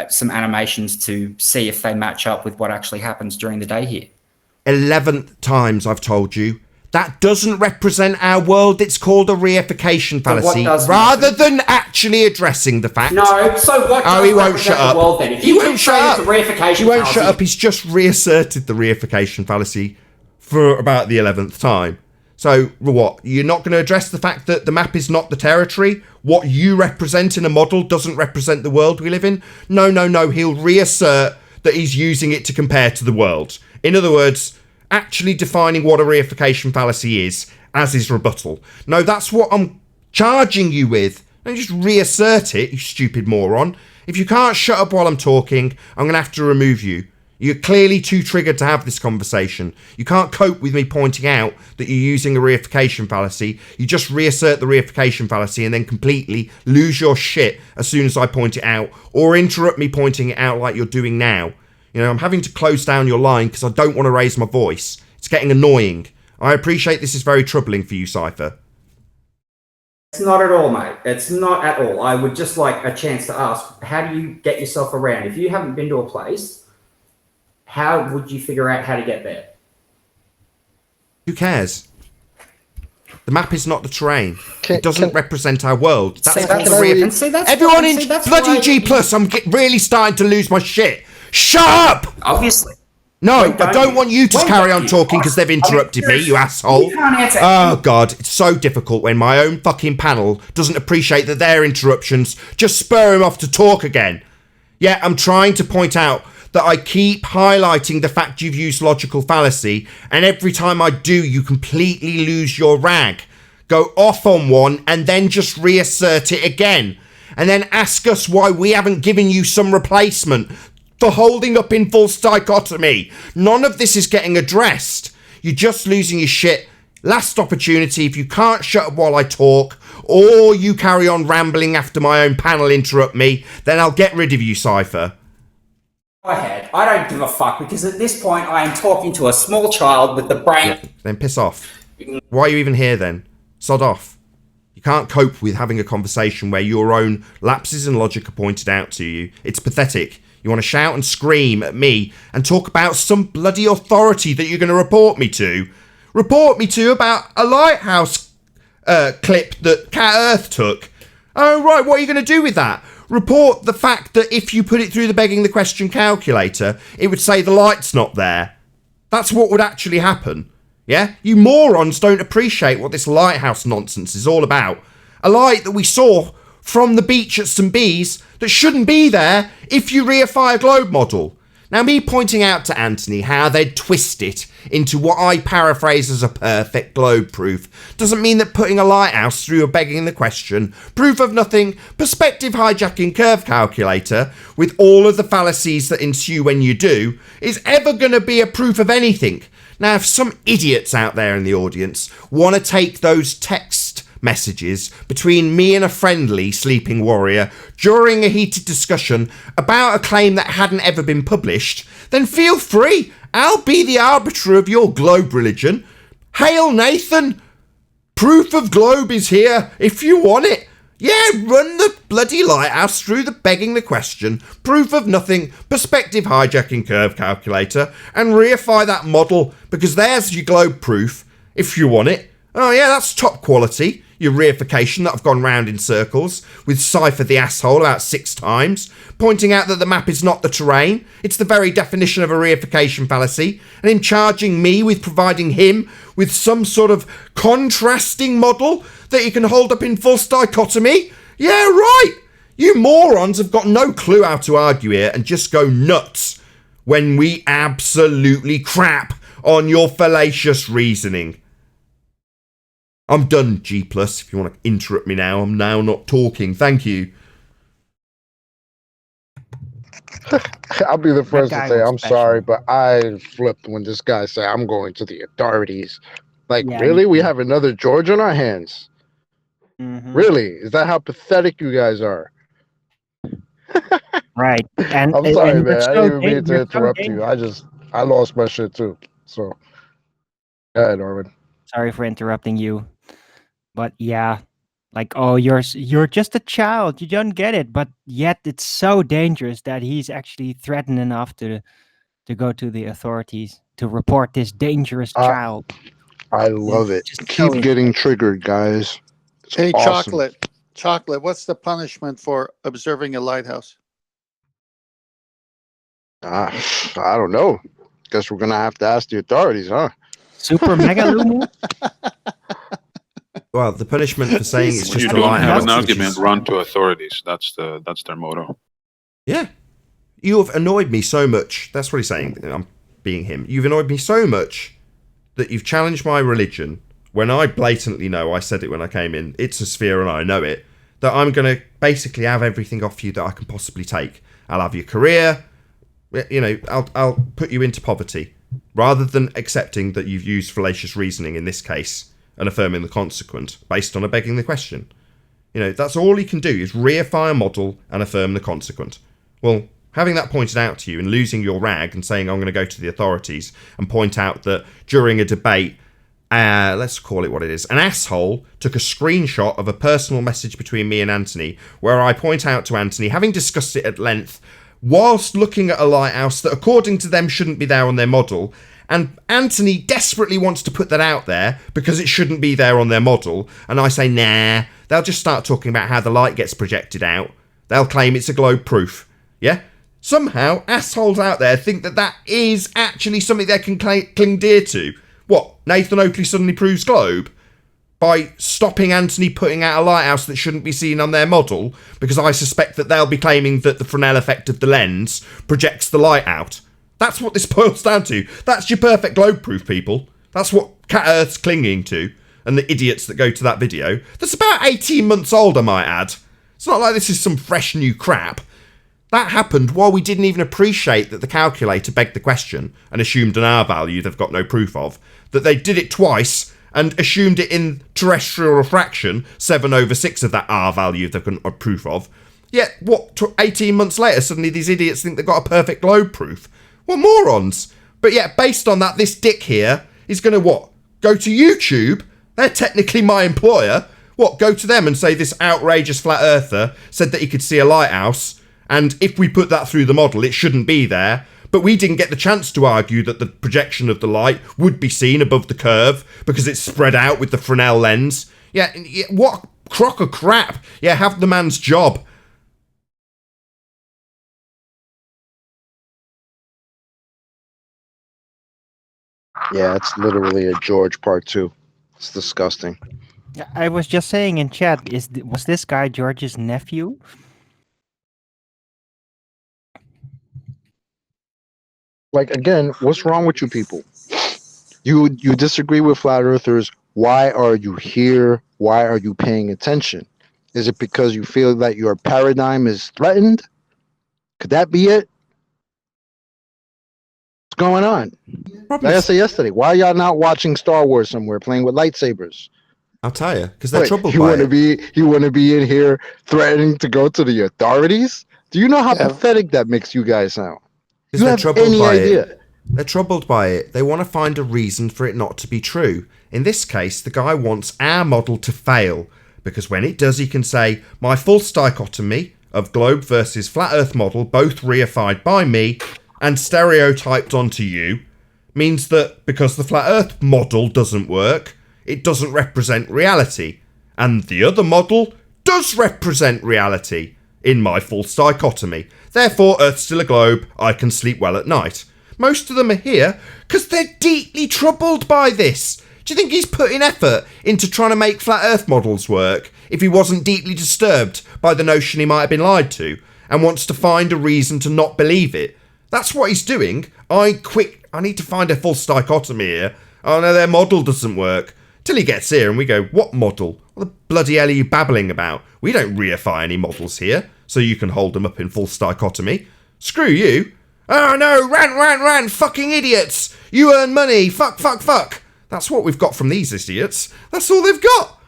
some animations to see if they match up with what actually happens during the day here. 11th times I've told you. That doesn't represent our world. It's called a reification fallacy, rather than actually addressing the fact. No, so what does he won't shut up. The world, then? If He won't shut up. He won't shut up. He's just reasserted the reification fallacy for about the 11th time. So what? You're not going to address the fact that the map is not the territory? What you represent in a model doesn't represent the world we live in? No. He'll reassert that he's using it to compare to the world. In other words, actually defining what a reification fallacy is as his rebuttal. No, that's what I'm charging you with. Don't just reassert it, you stupid moron. If you can't shut up while I'm talking, I'm going to have to remove you. You're clearly too triggered to have this conversation. You can't cope with me pointing out that you're using a reification fallacy. You just reassert the reification fallacy and then completely lose your shit as soon as I point it out, or interrupt me pointing it out like you're doing now. You know, I'm having to close down your line because I don't want to raise my voice. It's getting annoying. I appreciate this is very troubling for you, Cypher. It's not at all, mate. It's not at all. I would just like a chance to ask, how do you get yourself around? If you haven't been to a place, how would you figure out how to get there? Who cares? The map is not the terrain. It doesn't represent our world. That's everyone in bloody G+, I'm really starting to lose my shit. Shut up! Obviously. No, I don't want you to carry on talking because they've interrupted me, you asshole. Oh, God, it's so difficult when my own fucking panel doesn't appreciate that their interruptions just spur him off to talk again. Yeah, I'm trying to point out that I keep highlighting the fact you've used logical fallacy, and every time I do, you completely lose your rag. Go off on one and then just reassert it again. And then ask us why we haven't given you some replacement for holding up in false dichotomy. None of this is getting addressed. You're just losing your shit. Last opportunity. If you can't shut up while I talk, or you carry on rambling after my own panel interrupt me, then I'll get rid of you, Cypher. Go ahead. I don't give a fuck, because at this point I am talking to a small child with the brain. Yeah, then piss off. Why are you even here then? Sod off. You can't cope with having a conversation where your own lapses in logic are pointed out to you. It's pathetic. You want to shout and scream at me and talk about some bloody authority that you're going to report me to. Report me to about a lighthouse clip that Cat Earth took. Oh, right, what are you going to do with that? Report the fact that if you put it through the begging the question calculator, it would say the light's not there. That's what would actually happen. Yeah? You morons don't appreciate what this lighthouse nonsense is all about. A light that we saw from the beach at St. Bees that shouldn't be there if you reify a globe model. Now, me pointing out to Anthony how they'd twist it into what I paraphrase as a perfect globe proof doesn't mean that putting a lighthouse through a begging the question, proof of nothing, perspective hijacking curve calculator with all of the fallacies that ensue when you do is ever going to be a proof of anything. Now, if some idiots out there in the audience want to take those text messages between me and a friendly sleeping warrior during a heated discussion about a claim that hadn't ever been published, then feel free. I'll be the arbiter of your globe religion. Hail Nathan! Proof of globe is here if you want it. Yeah, run the bloody lighthouse through the begging the question, proof of nothing, perspective hijacking curve calculator, and reify that model, because there's your globe proof if you want it. Oh yeah, that's top quality. your reification that I've gone round in circles, with Cypher the asshole about 6 times, pointing out that the map is not the terrain. It's the very definition of a reification fallacy, and him charging me with providing him with some sort of contrasting model that he can hold up in false dichotomy. Yeah, right! You morons have got no clue how to argue here and just go nuts when we absolutely crap on your fallacious reasoning. I'm done, G+, if you want to interrupt me now. I'm now not talking. Thank you. I'll be the first to guy say was I'm special. sorry, but I flipped when this guy said I'm going to the authorities. Like, Yeah, really? you We did. have another George on our hands? Mhm. Really? Is that how pathetic you guys are? Right. And I'm sorry, and man. I didn't even mean to you're so interrupt you. I lost my shit too. So, go ahead, Armin. sorry for interrupting you. But yeah, like, oh, you're just a child. You don't get it. But yet it's so dangerous that he's actually threatened enough to go to the authorities to report this dangerous child. I love it. just Keep so getting triggered, guys. It's Hey, awesome. Chocolate, what's the punishment for observing a lighthouse? I don't know. Guess we're gonna have to ask the authorities, huh? Super mega lumen? Well, the punishment for saying it's When you just a don't have lighthouse, an which argument, is- run to authorities. That's their motto. Yeah. You have annoyed me so much. That's what he's saying. I'm being him. You've annoyed me so much that you've challenged my religion when I blatantly know, I said it when I came in, it's a sphere and I know it, that I'm going to basically have everything off you that I can possibly take. I'll have your career, you know, I'll put you into poverty, rather than accepting that you've used fallacious reasoning in this case and affirming the consequent based on a begging the question. You know, that's all he can do is reify a model and affirm the consequent. Well, having that pointed out to you and losing your rag and saying I'm going to go to the authorities and point out that during a debate, let's call it what it is, an asshole took a screenshot of a personal message between me and Anthony where I point out to Anthony, having discussed it at length, whilst looking at a lighthouse that according to them shouldn't be there on their model, and Anthony desperately wants to put that out there because it shouldn't be there on their model, and I say, nah, they'll just start talking about how the light gets projected out. They'll claim it's a globe proof. Yeah? Somehow, assholes out there think that that is actually something they can cling dear to. What, Nathan Oakley suddenly proves globe? By stopping Anthony putting out a lighthouse that shouldn't be seen on their model, because I suspect that they'll be claiming that the Fresnel effect of the lens projects the light out. That's what this boils down to. That's your perfect globe proof, people. That's what Cat Earth's clinging to, and the idiots that go to that video. That's about 18 months old, I might add. It's not like this is some fresh new crap. That happened while we didn't even appreciate that the calculator begged the question and assumed an R value they've got no proof of, that they did it twice and assumed it in terrestrial refraction, 7/6 of that R value they've got no proof of. Yet, 18 months later, suddenly these idiots think they've got a perfect globe proof. What morons! But yet, based on that, this dick here is going to go to YouTube? They're technically my employer. Go to them and say this outrageous flat earther said that he could see a lighthouse, and if we put that through the model, it shouldn't be there. But we didn't get the chance to argue that the projection of the light would be seen above the curve because it's spread out with the Fresnel lens. Yeah, what crock of crap. Yeah, have the man's job. Yeah, it's literally a George part 2. It's disgusting. I was just saying in chat, was this guy George's nephew? Like, again, what's wrong with you people? You disagree with flat earthers. Why are you here? Why are you paying attention? Is it because you feel that your paradigm is threatened? Could that be it? What's going on? Like I said yesterday, why are y'all not watching Star Wars somewhere, playing with lightsabers? I'll tell you, because they're troubled you by wanna it. You want to be in here threatening to go to the authorities? Do you know how pathetic that makes you guys sound? Because You they're have troubled any by idea? it. They're troubled by it. They want to find a reason for it not to be true. In this case, the guy wants our model to fail, because when it does, he can say, my false dichotomy of globe versus flat earth model, both reified by me and stereotyped onto you, means that because the flat earth model doesn't work, it doesn't represent reality. and the other model does represent reality in my false dichotomy. Therefore, Earth's still a globe, I can sleep well at night. Most of them are here because they're deeply troubled by this. Do you think he's putting effort into trying to make flat Earth models work if he wasn't deeply disturbed by the notion he might have been lied to and wants to find a reason to not believe it? That's what he's doing. I need to find a false dichotomy here. Oh no, their model doesn't work. Till he gets here and we go, what model? What the bloody hell are you babbling about? We don't reify any models here, so you can hold them up in false dichotomy. Screw you. Oh no, rant, fucking idiots. You earn money, fuck. That's what we've got from these idiots. That's all they've got.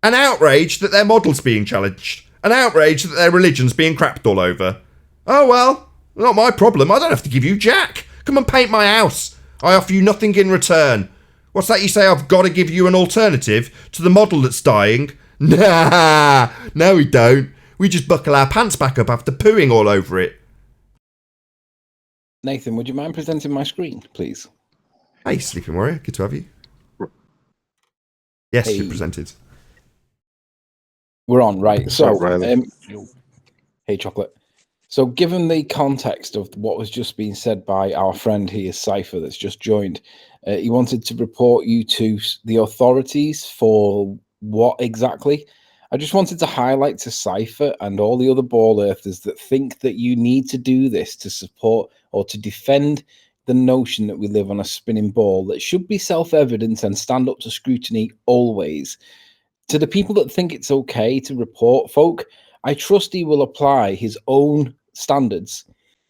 An outrage that their model's being challenged. An outrage that their religion's being crapped all over. Oh well, not my problem. I don't have to give you jack. Come and paint my house. I offer you nothing in return. What's that you say? I've got to give you an alternative to the model that's dying? Nah, no we don't. We just buckle our pants back up after pooing all over it. Nathan, would you mind presenting my screen, please? Hey, Sleeping Warrior, good to have you. Yes, Hey. you're presented. We're on, right. So, Riley. hey, Chocolate. So, given the context of what was just being said by our friend here, Cypher, that's just joined, he wanted to report you to the authorities for what exactly? I just wanted to highlight to Cypher and all the other ball earthers that think that you need to do this to support or to defend the notion that we live on a spinning ball that should be self-evident and stand up to scrutiny always. To the people that think it's okay to report folk, I trust he will apply his own standards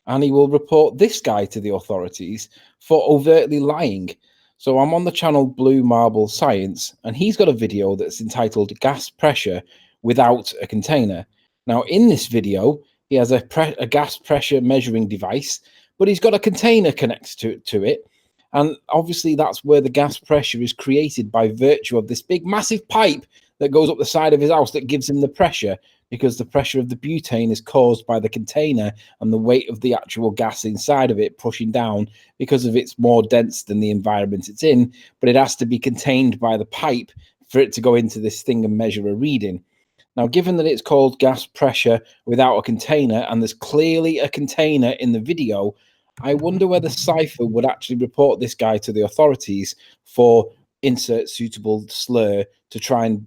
and he will report this guy to the authorities for overtly lying. So I'm on the channel Blue Marble Science, and he's got a video that's entitled Gas Pressure Without a Container. Now, in this video, he has a gas pressure measuring device, but he's got a container connected to it. And obviously, that's where the gas pressure is created by virtue of this big, massive pipe that goes up the side of his house that gives him the pressure, because the pressure of the butane is caused by the container and the weight of the actual gas inside of it pushing down because of it's more dense than the environment it's in, but it has to be contained by the pipe for it to go into this thing and measure a reading. Now, given that it's called gas pressure without a container, and there's clearly a container in the video, I wonder whether Cypher would actually report this guy to the authorities for insert suitable slur to try and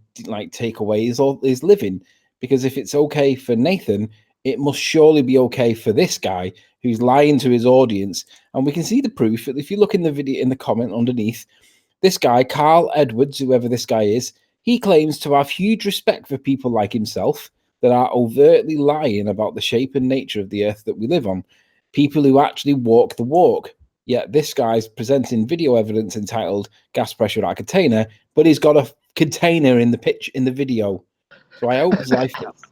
take away his living. Because if it's okay for Nathan, it must surely be okay for this guy who's lying to his audience. And we can see the proof. If you look in the video, in the comment underneath, this guy, Carl Edwards, whoever this guy is, he claims to have huge respect for people like himself that are overtly lying about the shape and nature of the earth that we live on. People who actually walk the walk. Yet this guy's presenting video evidence entitled Gas Pressure Without a Container, but he's got a container in the video. So I hope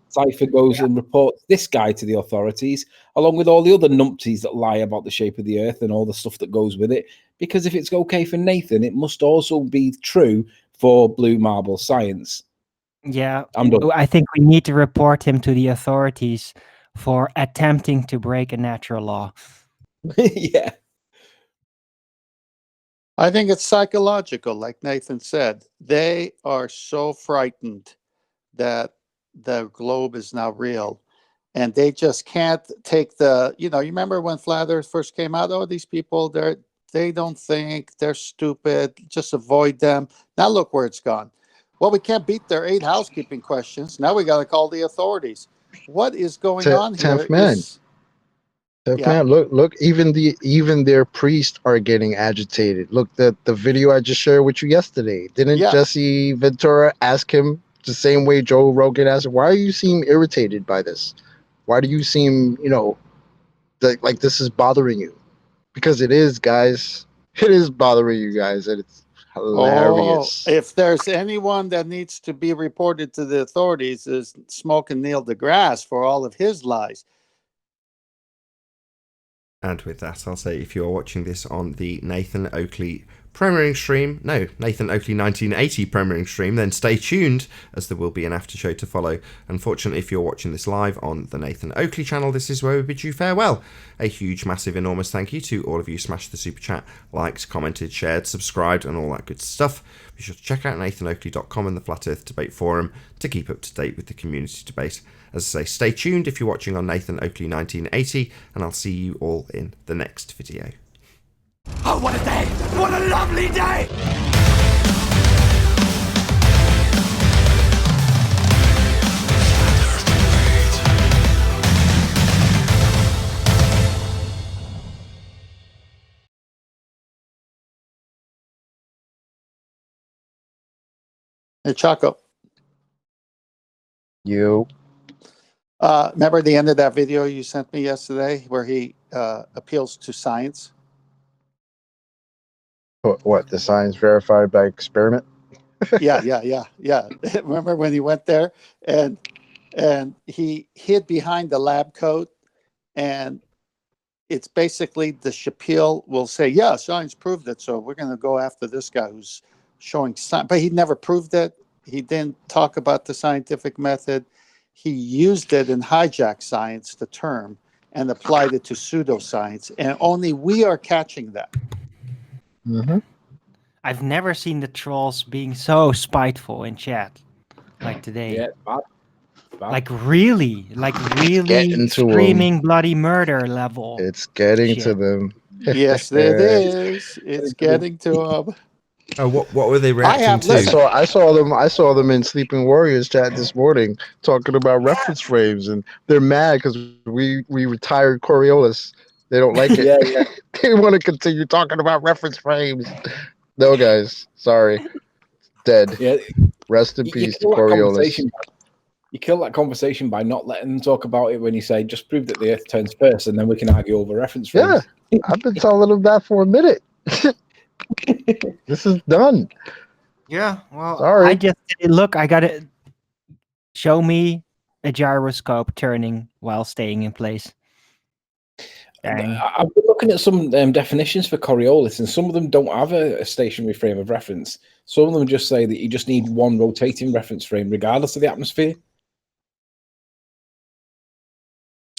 Cypher goes and reports this guy to the authorities, along with all the other numpties that lie about the shape of the earth and all the stuff that goes with it. Because if it's okay for Nathan, it must also be true for Blue Marble Science. Yeah, I'm done. I think we need to report him to the authorities for attempting to break a natural law. Yeah. I think it's psychological, like Nathan said. They are so frightened that the globe is now real, and they just can't take the, you remember when Flat Earth first came out? Oh, these people, they don't think, they're stupid, just avoid them. Now look where it's gone. Well, we can't beat their 8 housekeeping questions. Now we got to call the authorities. What is going on here? Tenth man. Look, even their priests are getting agitated. Look, the video I just shared with you yesterday. Didn't Jesse Ventura ask him the same way Joe Rogan asked, why do you seem irritated by this? Why do you seem, like this is bothering you? Because it is, guys. It is bothering you guys, and it's hilarious. Oh, if there's anyone that needs to be reported to the authorities, is Smoking Neil deGrasse for all of his lies. And with that, I'll say if you're watching this on the Nathan Oakley premiering stream, no, Nathan Oakley 1980 premiering stream, then stay tuned as there will be an after show to follow. Unfortunately, if you're watching this live on the Nathan Oakley channel, this is where we bid you farewell. A huge, massive, enormous thank you to all of you smashed the super chat, liked, commented, shared, subscribed, and all that good stuff. Be sure to check out nathanoakley.com and the Flat Earth Debate Forum to keep up to date with the community debate. As I say, stay tuned if you're watching on Nathan Oakley 1980, and I'll see you all in the next video. Oh, what a day! What a lovely day! Hey, Chaco. You. Remember the end of that video you sent me yesterday where he appeals to science? What, the science verified by experiment? Yeah. Remember when he went there and he hid behind the lab coat, and it's basically the Shapiel will say, yeah, science proved it, so we're going to go after this guy who's showing science. But he never proved it. He didn't talk about the scientific method. He used it and hijacked science, the term, and applied it to pseudoscience. And only we are catching that. Mm-hmm. I've never seen the trolls being so spiteful in chat like today. Yeah, bad. Like really getting to 'em. screaming bloody murder level. It's getting shit. to them. Yes, it is. It's getting to them. Oh, what were they reacting to? I saw them in Sleeping Warriors chat this morning talking about reference frames, and they're mad because we retired Coriolis. They don't like it. Yeah. They want to continue talking about reference frames. No, guys, sorry, dead. Yeah. Rest in peace to kill that Coriolis. conversation- You kill that conversation by not letting them talk about it when you say, just prove that the Earth turns first, and then we can argue over reference frames. Yeah, I've been telling them that for a minute. This is done. Yeah, well, Sorry. I just look. I gotta show me a gyroscope turning while staying in place. Dang. I've been looking at some definitions for Coriolis, and some of them don't have a stationary frame of reference. Some of them just say that you just need one rotating reference frame, regardless of the atmosphere.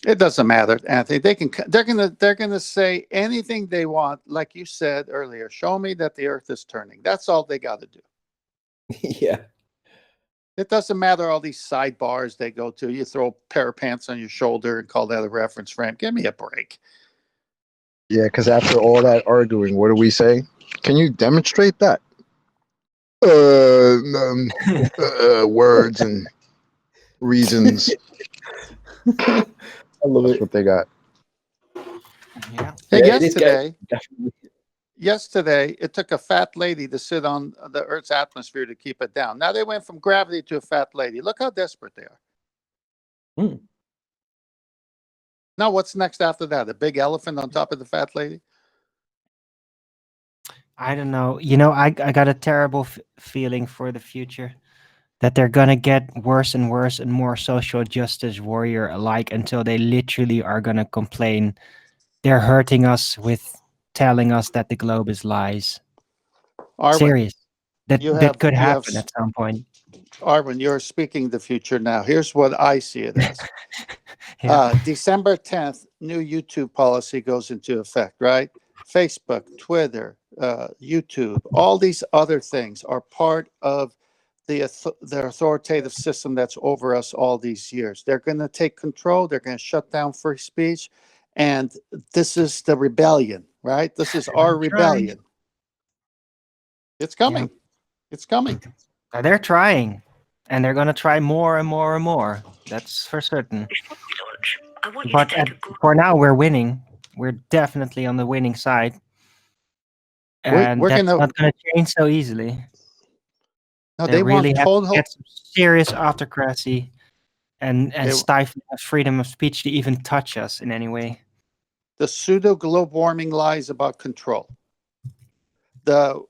It doesn't matter, Anthony. They're gonna say anything they want, like you said earlier. Show me that the Earth is turning. That's all they got to do. Yeah. It doesn't matter all these sidebars they go to. You throw a pair of pants on your shoulder and call that a reference frame. Give me a break. Yeah, because after all that arguing, what do we say? Can you demonstrate that? Words and reasons. I love That's what they got. Yeah. Hey, Yeah, yesterday, it took a fat lady to sit on the Earth's atmosphere to keep it down. Now they went from gravity to a fat lady. Look how desperate they are. Hmm. Now, what's next after that? A big elephant on top of the fat lady? I don't know. You know, I got a terrible feeling for the future that they're gonna get worse and worse and more social justice warrior alike until they literally are gonna complain they're hurting us with telling us that the globe is lies. Arwen, Serious. That you that have- could you have happen at some point. Arwen, you're speaking the future now. Here's what I see it as. Yeah. December 10th, new YouTube policy goes into effect, right? Facebook, Twitter, YouTube, all these other things are part of the authoritative system that's over us all these years. They're going to take control. They're going to shut down free speech. And this is the rebellion, right? This is our rebellion. It's coming. It's coming. They're trying. And they're gonna try more and more and more. That's for certain. But for now, we're winning. We're definitely on the winning side. And we're that's gonna- not going to change so easily. No, they really want have total- to get some serious autocracy and They- stifling of freedom of speech to even touch us in any way. The pseudo globe warming lies about control. The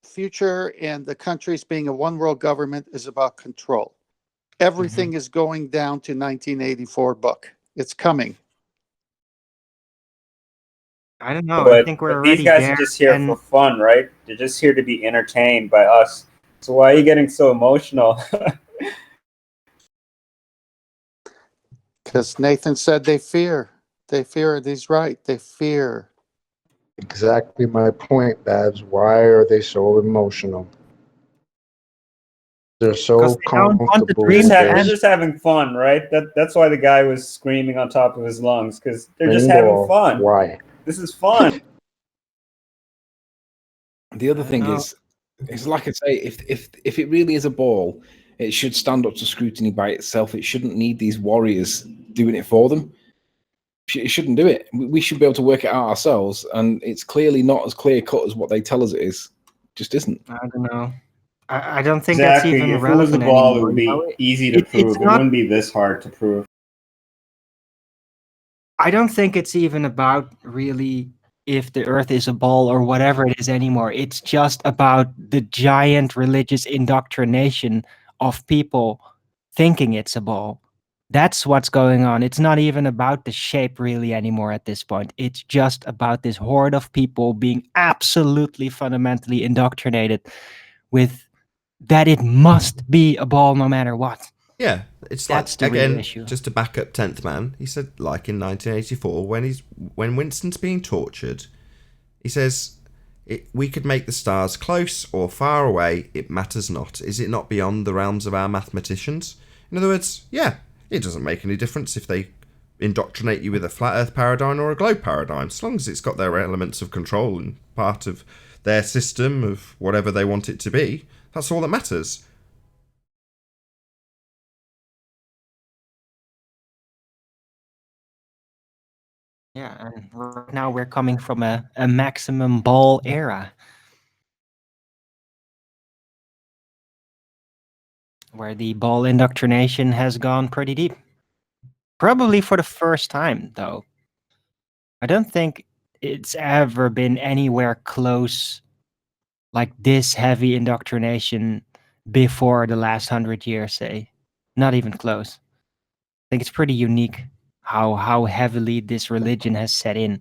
future and the countries being a one world government is about control. Everything is going down to 1984 book. It's coming. I don't know. I But, think we're but these already guys there. are just here for fun, right? They're just here to be entertained by us. So why are you getting so emotional? Because Nathan said they fear. They fear. He's right. They fear. Exactly my point, Babs. Why are they so emotional? They're so they don't want the comfortable dream with to They're this. just having fun, right? That's why the guy was screaming on top of his lungs, because they're just Bingo. having fun. Why? This is fun. The other thing is like I say, if it really is a ball, it should stand up to scrutiny by itself. It shouldn't need these warriors doing it for them. It shouldn't do it. We should be able to work it out ourselves, and it's clearly not as clear cut as what they tell us it is. Just isn't. I don't know. I don't think Exactly. that's even If it was a relevant ball, anymore. it would be easy to prove. It's It not. wouldn't be this hard to prove. I don't think it's even about really if the Earth is a ball or whatever it is anymore. It's just about the giant religious indoctrination of people thinking it's a ball. That's what's going on. It's not even about the shape really anymore at this point. It's just about this horde of people being absolutely fundamentally indoctrinated with that it must be a ball no matter what. Yeah, it's That's like, the real again, issue. just to back up 10th Man, he said, like in 1984, when Winston's being tortured, he says, we could make the stars close or far away, it matters not. Is it not beyond the realms of our mathematicians? In other words, yeah, it doesn't make any difference if they indoctrinate you with a flat earth paradigm or a globe paradigm, as long as it's got their elements of control and part of their system of whatever they want it to be. That's all that matters. Yeah, and right now we're coming from a maximum ball era. Where the ball indoctrination has gone pretty deep. Probably for the first time, though. I don't think it's ever been anywhere close like this heavy indoctrination before the last 100 years, say. Not even close. I think it's pretty unique how heavily this religion has set in.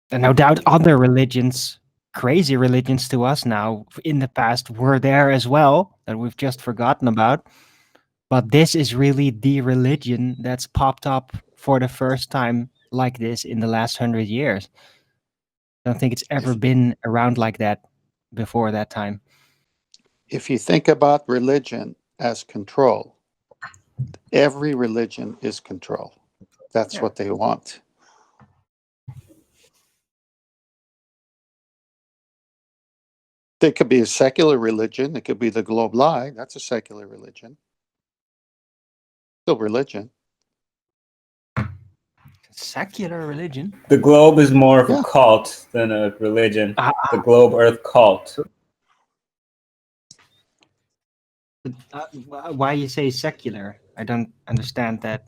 And no doubt other religions, crazy religions to us now, in the past were there as well, that we've just forgotten about. But this is really the religion that's popped up for the first time like this in the last 100 years. I don't think it's ever been around like that before that time. If you think about religion as control, every religion is control. That's what they want. There could be a secular religion. It could be the Globe Lie. That's a secular religion. Still religion. Secular religion? The globe is more of a cult than a religion. The globe earth cult. Why you say secular? I don't understand that.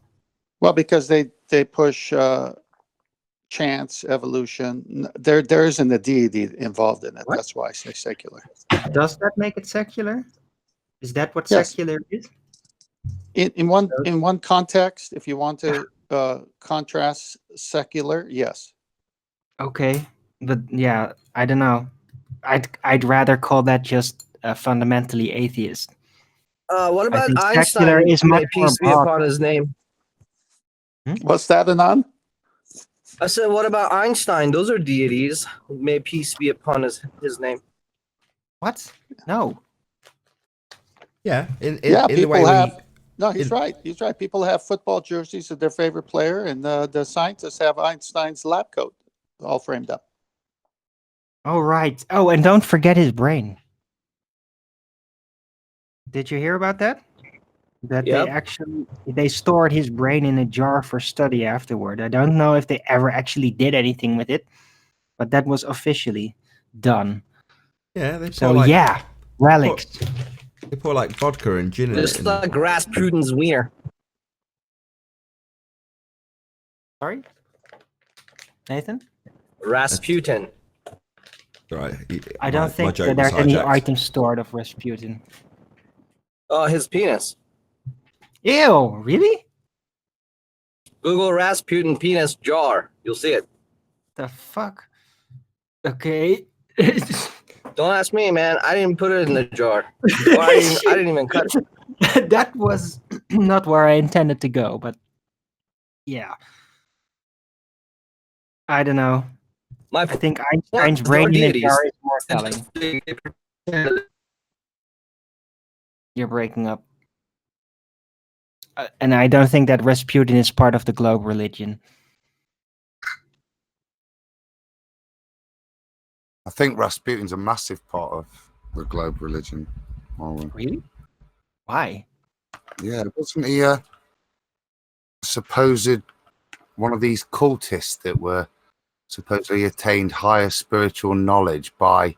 Well, because they push chance, evolution. There isn't a deity involved in it. What? That's why I say secular. Does that make it secular? Is that what Yes. secular is? In one context, if you want to contrast secular, yes. Okay, but yeah, I don't know. I'd rather call that just fundamentally atheist. What I about think Einstein? secular is much May peace be more broad. upon his name. What's that, Anon? I said, what about Einstein? Those are deities. May peace be upon his name. What? No. Yeah, in Yeah, the way people have. we... No, he's right. He's right. People have football jerseys of their favorite player, and the scientists have Einstein's lab coat all framed up. Oh, right. Oh, and don't forget his brain. Did you hear about that? That Yep. they stored his brain in a jar for study afterward. I don't know if they ever actually did anything with it, but that was officially done. Yeah, they So pour like... yeah, relics. They pour like vodka and gin in it. Just like Rasputin's wiener. Sorry? Nathan? Rasputin. Right. I don't think that there's any item stored of Rasputin. His penis. Ew, really? Google Rasputin penis jar. You'll see it. The fuck? Okay. Don't ask me, man. I didn't put it in the jar. Or I didn't even cut it. That was not where I intended to go, but yeah. I don't know. I think Einstein's brain in a jar is more telling. You're breaking up. And I don't think that Rasputin is part of the globe religion. I think Rasputin's a massive part of the globe religion. Really? Why? Yeah, wasn't he a supposed one of these cultists that were supposedly attained higher spiritual knowledge by,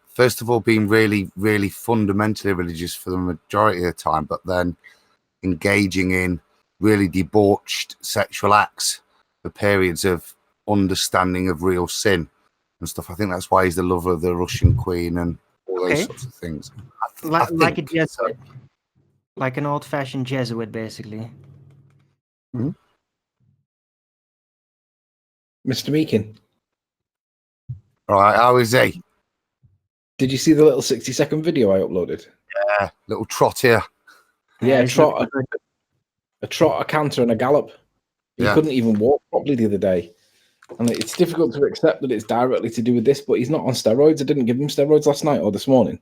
first of all, being really, really fundamentally religious for the majority of the time, but then engaging in really debauched sexual acts for periods of understanding of real sin and stuff. I think that's why he's the lover of the Russian queen and all those sorts of things. Like a Jesuit. Like an old-fashioned Jesuit, basically. Mm-hmm. Mr. Meakin. All right, how is he? Did you see the little 60-second video I uploaded? Yeah, little trot here. Yeah, a trot, a canter, and a gallop. He couldn't even walk properly the other day. And it's difficult to accept that it's directly to do with this, but he's not on steroids. I didn't give him steroids last night or this morning.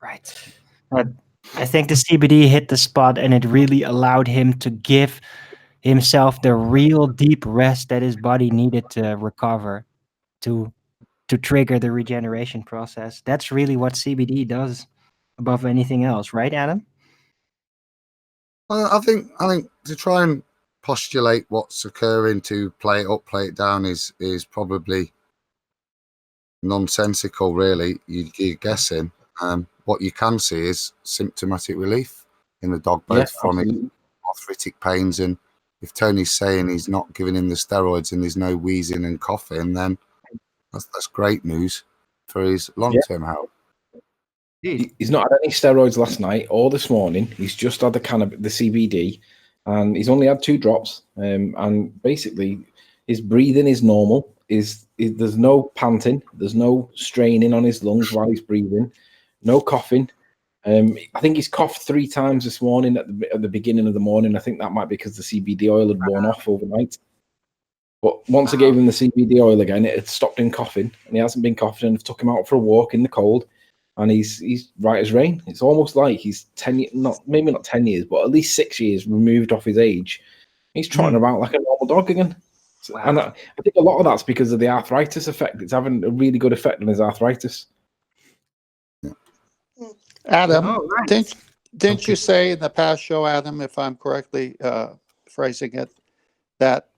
Right. But I think the CBD hit the spot, and it really allowed him to give himself the real deep rest that his body needed to recover, to trigger the regeneration process. That's really what CBD does above anything else, right, Adam? I think to try and postulate what's occurring, to play it up, play it down, is probably nonsensical, really. You're guessing. What you can see is symptomatic relief in the dog, both from arthritic pains, and if Tony's saying he's not giving him the steroids and there's no wheezing and coughing, then that's great news for his long-term health. He's not had any steroids last night or this morning. He's just had the CBD, and he's only had 2 drops. And basically, his breathing is normal. There's no panting. There's no straining on his lungs while he's breathing. No coughing. I think he's coughed 3 times this morning at the beginning of the morning. I think that might be because the CBD oil had worn off overnight. But once I gave him the CBD oil again, it had stopped him coughing, and he hasn't been coughing. And I've took him out for a walk in the cold, and he's right as rain. It's almost like he's 10 years, maybe not 10 years, but at least 6 years removed off his age. He's trotting about like a normal dog again. Wow. And I think a lot of that's because of the arthritis effect. It's having a really good effect on his arthritis. Adam, didn't you say in the past show, Adam, if I'm correctly phrasing it, that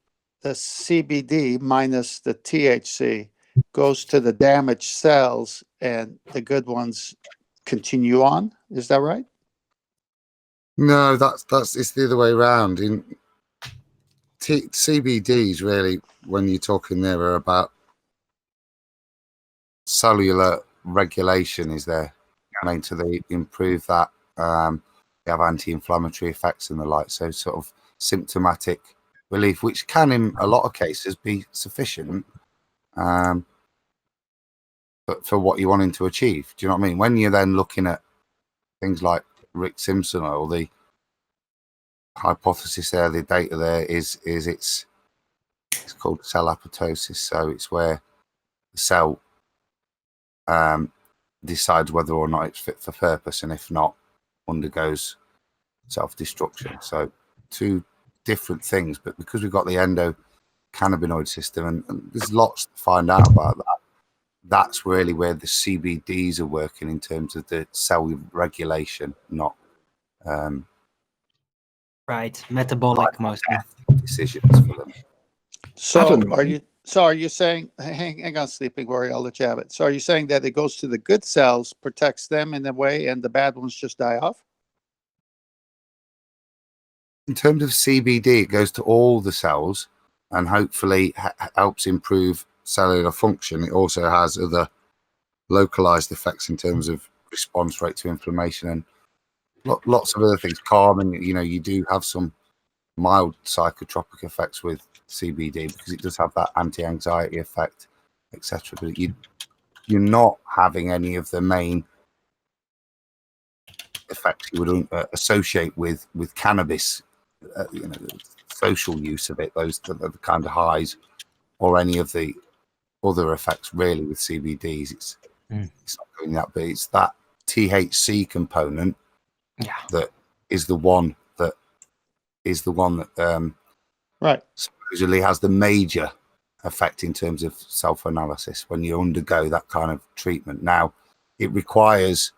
the CBD minus the THC goes to the damaged cells and the good ones continue on? Is that right? No, that's it's the other way around. In CBDs, really, when you're talking there, are about cellular regulation. Is there meant to improve that? They have anti-inflammatory effects and the like. So sort of symptomatic relief, which can, in a lot of cases, be sufficient. But for what you're wanting to achieve, do you know what I mean? When you're then looking at things like Rick Simpson, or the hypothesis there, the data there is it's called cell apoptosis. So it's where the cell decides whether or not it's fit for purpose, and if not, undergoes self-destruction. So 2 different things, but because we've got the endocannabinoid system, and there's lots to find out about that, that's really where the CBDs are working in terms of the cell regulation, not right, metabolic mostly decisions for them. So are you saying, hang on, Sleeping Warrior, I'll let you have it. So are you saying that it goes to the good cells, protects them in a way, and the bad ones just die off? In terms of CBD, it goes to all the cells and hopefully helps improve cellular function. It also has other localized effects in terms of response rate to inflammation and lots of other things. Calming, you do have some mild psychotropic effects with CBD because it does have that anti-anxiety effect, etc. But you're not having any of the main effects you would associate with cannabis, the social use of it, those the kind of highs, or any of the other effects really with CBDs. It's not doing that, but it's that THC component that is the one that right supposedly has the major effect in terms of self-analysis when you undergo that kind of treatment. Now, it requires,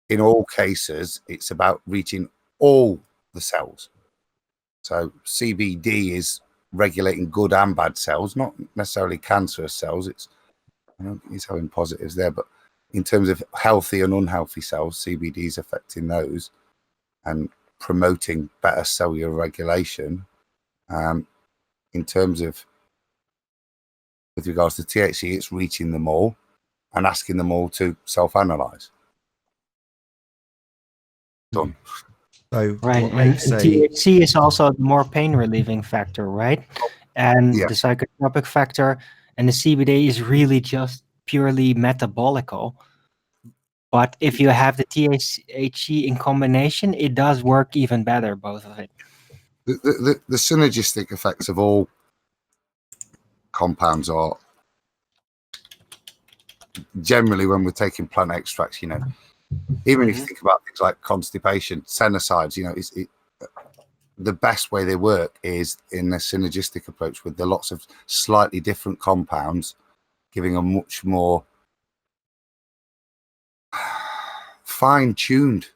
in all cases, it's about reaching all the cells. So CBD is regulating good and bad cells, not necessarily cancerous cells. It's having positives there, but in terms of healthy and unhealthy cells, CBD is affecting those and promoting better cellular regulation. In terms of, with regards to THC, it's reaching them all and asking them all to self-analyze. Done. So Right, what and makes THC is also the more pain relieving factor, right? And the psychotropic factor, and the CBD is really just purely metabolical. But if you have the THC in combination, it does work even better, both of it. The synergistic effects of all compounds are generally, when we're taking plant extracts, even if you think about things like constipation, senocides, the best way they work is in a synergistic approach with the lots of slightly different compounds giving a much more fine-tuned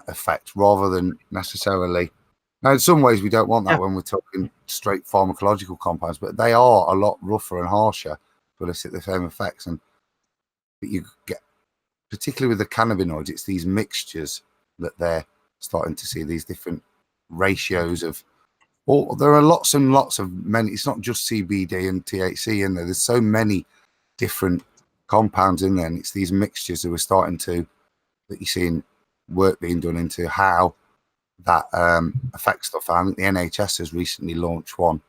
effect rather than necessarily. Now, in some ways, we don't want that when we're talking straight pharmacological compounds, but they are a lot rougher and harsher to elicit the same effects. But you get, particularly with the cannabinoids, it's these mixtures that they're starting to see, these different ratios of. There are lots and lots of many. It's not just CBD and THC in there. There's so many different compounds in there, and it's these mixtures that we're starting to, that you're seeing work being done into how that affects stuff. I think the NHS has recently launched one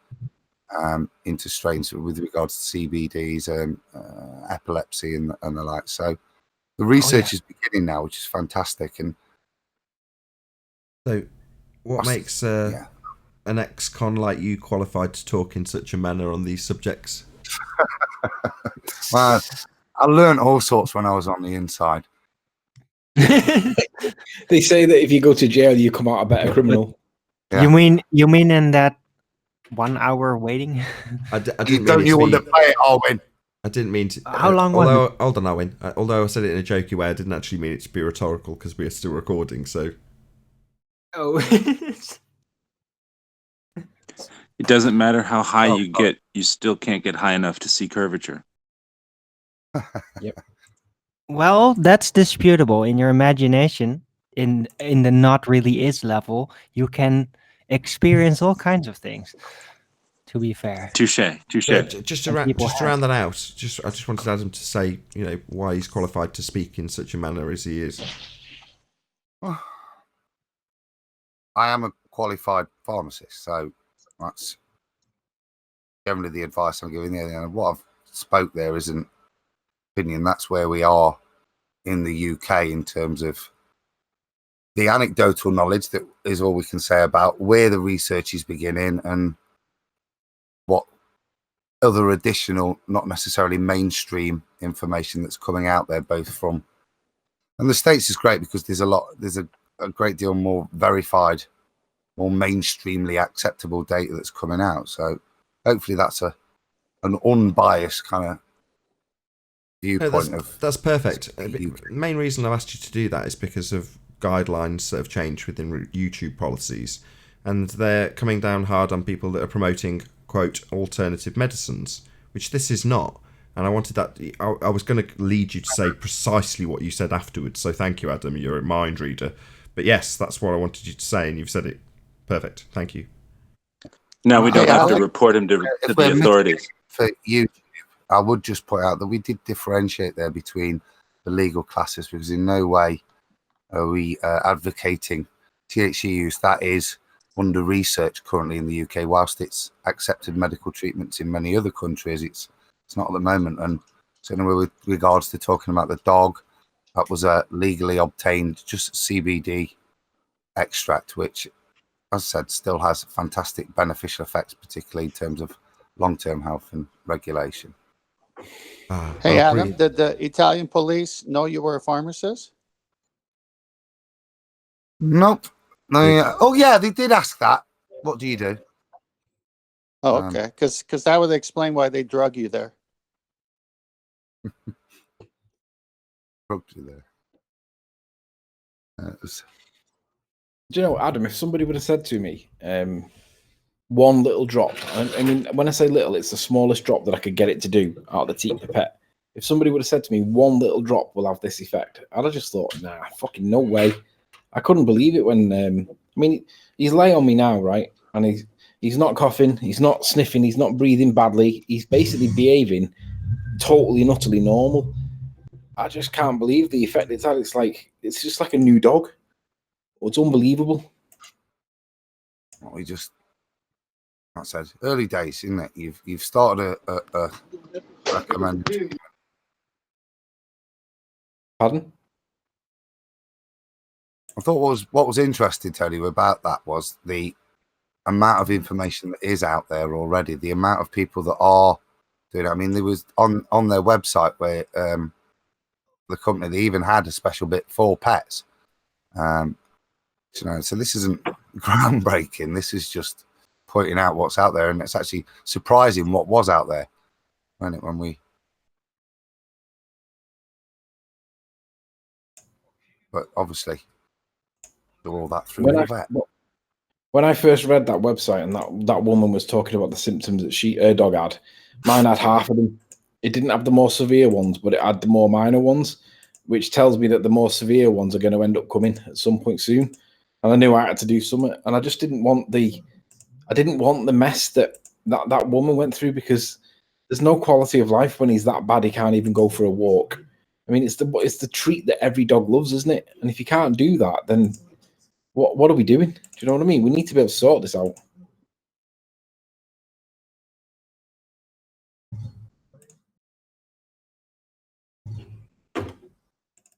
into strains with regards to CBDs, epilepsy, and the like. So the research is beginning now, which is fantastic. And so, what makes an ex-con like you qualified to talk in such a manner on these subjects? Well, I learned all sorts when I was on the inside. They say that if you go to jail, you come out a better criminal. Yeah. You mean in that 1 hour waiting? I didn't don't mean you to want to play it, Owen? I didn't mean to. How long was it? Hold on, Owen. Although I said it in a jokey way, I didn't actually mean it to be rhetorical because we are still recording. So. Oh. It doesn't matter how high you get; you still can't get high enough to see curvature. Yep. Well, that's disputable. In your imagination, in the not really is level, you can experience all kinds of things. To be fair, Touche. Just to round that out, I just wanted Adam to say, why he's qualified to speak in such a manner as he is. I am a qualified pharmacist, so that's generally the advice I'm giving there. And what I've spoke there isn't opinion. That's where we are in the UK in terms of the anecdotal knowledge. That is all we can say about where the research is beginning and what other additional, not necessarily mainstream information that's coming out there, both from, and the States is great because there's a great deal more verified, more mainstreamly acceptable data that's coming out. So hopefully that's an unbiased kind of viewpoint. That's perfect. The main reason I've asked you to do that is because of guidelines that have changed within YouTube policies, and they're coming down hard on people that are promoting, quote, alternative medicines, which this is not. And I wanted that. I was going to lead you to say precisely what you said afterwards. So thank you, Adam. You're a mind reader. But yes, that's what I wanted you to say, and you've said it perfect. Thank you. Now we don't have to report him to the authorities. For YouTube, I would just point out that we did differentiate there between the legal classes, because in no way are we advocating THC use that is under research currently in the UK? Whilst it's accepted medical treatments in many other countries, it's not at the moment. And certainly with regards to talking about the dog, that was a legally obtained just CBD extract, which, as I said, still has fantastic beneficial effects, particularly in terms of long-term health and regulation. Hey, Adam, did the Italian police know you were a pharmacist? Nope. No. Yeah. Oh, yeah, they did ask that. What do you do? Oh, okay. Because that would explain why they drug you there. Drugged you there. Do you know, Adam, if somebody would have said to me, one little drop, I mean, when I say little, it's the smallest drop that I could get it to do out of the teat pipette. If somebody would have said to me, one little drop will have this effect, I'd have just thought, nah, fucking no way. I couldn't believe it when, I mean, he's lay on me now, right? And he's not coughing, he's not sniffing, he's not breathing badly. He's basically behaving totally and utterly normal. I just can't believe the effect it's had. It's just like a new dog. It's unbelievable. We just, like I said, early days, isn't it? You've started a recommended. Pardon? I thought what was interesting, Tony, about that was the amount of information that is out there already. The amount of people that are doing it. I mean, there was on their website where the company, they even had a special bit for pets. So this isn't groundbreaking. This is just pointing out what's out there, and it's actually surprising what was out there when we. But obviously, all that through the vet. When I first read that website and that woman was talking about the symptoms that her dog had, mine had half of them. It didn't have the more severe ones, but it had the more minor ones, which tells me that the more severe ones are going to end up coming at some point soon. And I knew I had to do something, and I just didn't want the mess that woman went through, because there's no quality of life when he's that bad he can't even go for a walk. I mean, it's the treat that every dog loves, isn't it? And if you can't do that, then what are we doing? Do you know what I mean? We need to be able to sort this out.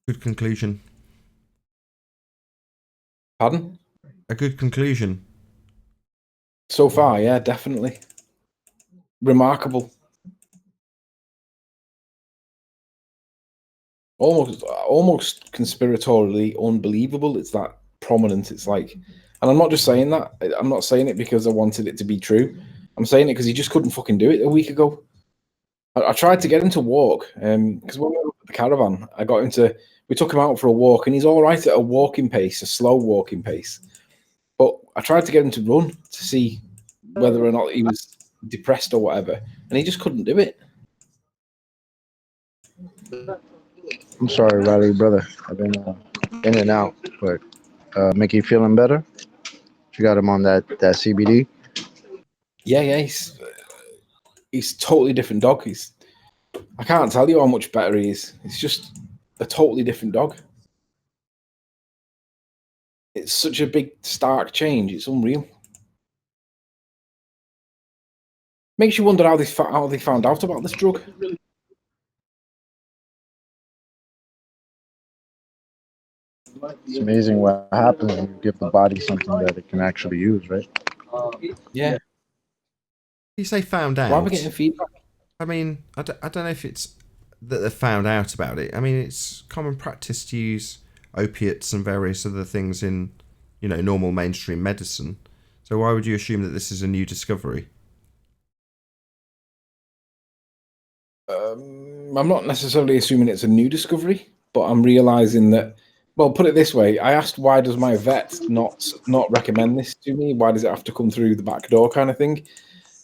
Good conclusion. Pardon? A good conclusion. So far, yeah, definitely. Remarkable. Almost conspiratorially unbelievable. It's that prominent. It's like, and I'm not just saying that. I'm not saying it because I wanted it to be true. I'm saying it because he just couldn't fucking do it a week ago. I tried to get him to walk, because when we were at the caravan, we took him out for a walk, and he's all right at a walking pace, a slow walking pace. But I tried to get him to run to see whether or not he was depressed or whatever, and he just couldn't do it. I'm sorry, Riley, brother. I've been in and out, but make you feeling better? You got him on that CBD? Yeah, he's totally different dog. I can't tell you how much better he is. It's just a totally different dog. It's such a big, stark change. It's unreal. Makes you wonder how they found out about this drug. It's amazing what happens when you give the body something that it can actually use, right? Yeah. You say found out. Why are we getting feedback? I mean, I don't know if it's that they found out about it. I mean, it's common practice to use opiates and various other things in, normal mainstream medicine. So why would you assume that this is a new discovery? I'm not necessarily assuming it's a new discovery, but I'm realizing that. Well, put it this way: I asked, why does my vet not recommend this to me? Why does it have to come through the back door, kind of thing?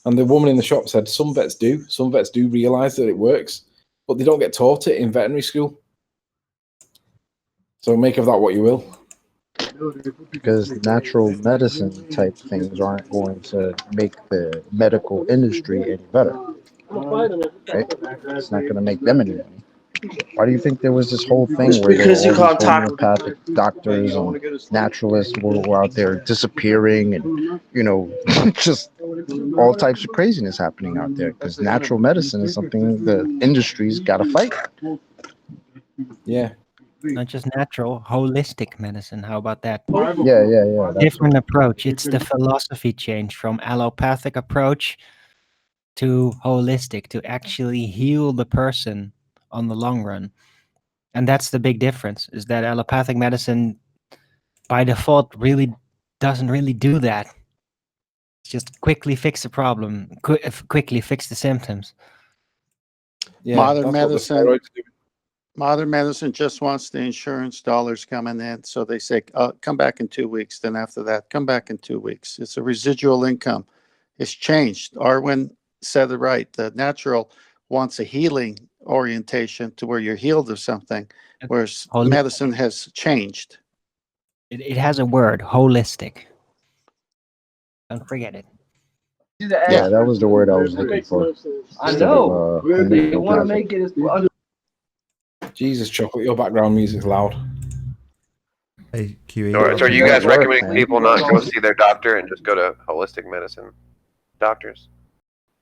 And the woman in the shop said some vets do. Some vets do realize that it works, but they don't get taught it in veterinary school. So make of that what you will. Because natural medicine type things aren't going to make the medical industry any better. Right? It's not going to make them any money. Why do you think there was this whole thing It's where there because you were all can't these talk. homeopathic doctors and naturalists were out there disappearing, and just all types of craziness happening out there? Because natural medicine is something the industry's got to fight. Yeah. Not just natural, holistic medicine. How about that? Yeah. Different approach. It's the philosophy change from allopathic approach to holistic, to actually heal the person on the long run. And that's the big difference, is that allopathic medicine by default really doesn't really do that. It's just quickly fix the problem, quickly fix the symptoms. Yeah, modern that's what the medicine. steroids do. Modern medicine just wants the insurance dollars coming in, so they say, "Come back in 2 weeks." Then after that, come back in 2 weeks. It's a residual income. It's changed. Arwen said it right. The natural wants a healing orientation to where you're healed of something, whereas medicine has changed. It has a word, holistic. Don't forget it. Yeah, that was the word I was looking for. I Instead know. of, They want to homeopathic. make it as Jesus, Chocolate, your background music's loud. Hey, QE. So are you guys recommending people not go see their doctor and just go to holistic medicine doctors?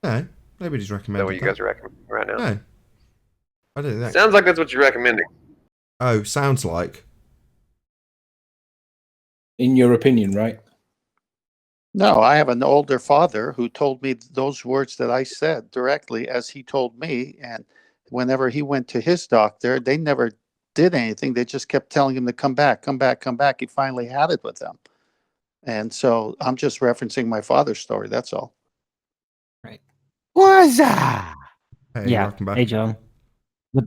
No, nobody's Is that recommending what you guys are recommending right now? No. I don't think that. Sounds like that's what you're recommending. Oh, sounds like. In your opinion, right? No, I have an older father who told me those words that I said directly as he told me. And whenever he went to his doctor, they never did anything. They just kept telling him to come back, come back, come back. He finally had it with them. And so I'm just referencing my father's story. That's all. What's that? Hey, Yeah. welcome back. Hey, John. But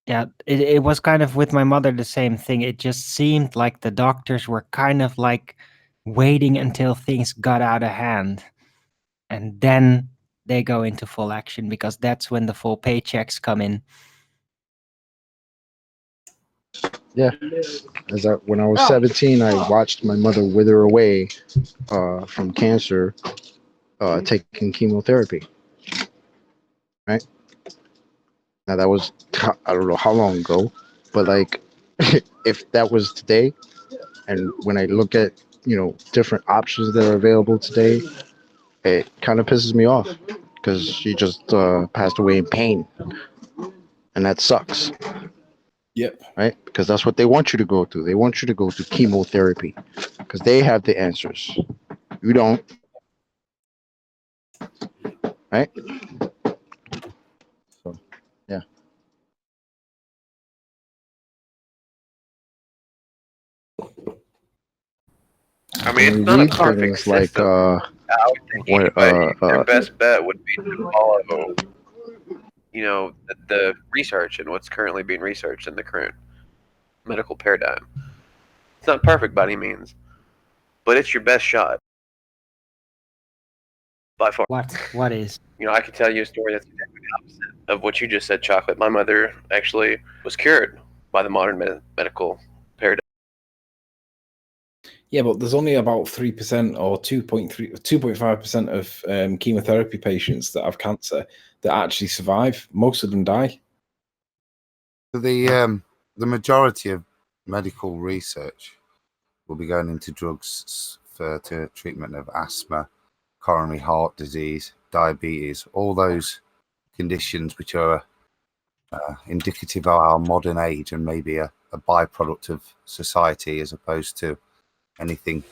yeah, it was kind of with my mother the same thing. It just seemed like the doctors were kind of like waiting until things got out of hand. And then they go into full action because that's when the full paychecks come in. Yeah, when I was 17, I watched my mother wither away from cancer, taking chemotherapy. Right now, that was I don't know how long ago, but like, if that was today, and when I look at different options that are available today, it kind of pisses me off because she just passed away in pain, and that sucks. Yep. Right? Because that's what they want you to go through. They want you to go through chemotherapy because they have the answers. You don't. Right? So, yeah. I mean, it's not a perfect Things like system. I would think anybody, their best bet would be to follow, the research and what's currently being researched in the current medical paradigm. It's not perfect by any means, but it's your best shot by far. What is? I could tell you a story that's exactly the opposite of what you just said, Chocolate. My mother actually was cured by the modern medical paradigm. Yeah, but there's only about 3% or 2.5% of chemotherapy patients that have cancer that actually survive. Most of them die. The majority of medical research will be going into drugs for treatment of asthma, coronary heart disease, diabetes, all those conditions which are indicative of our modern age and maybe a byproduct of society as opposed to anything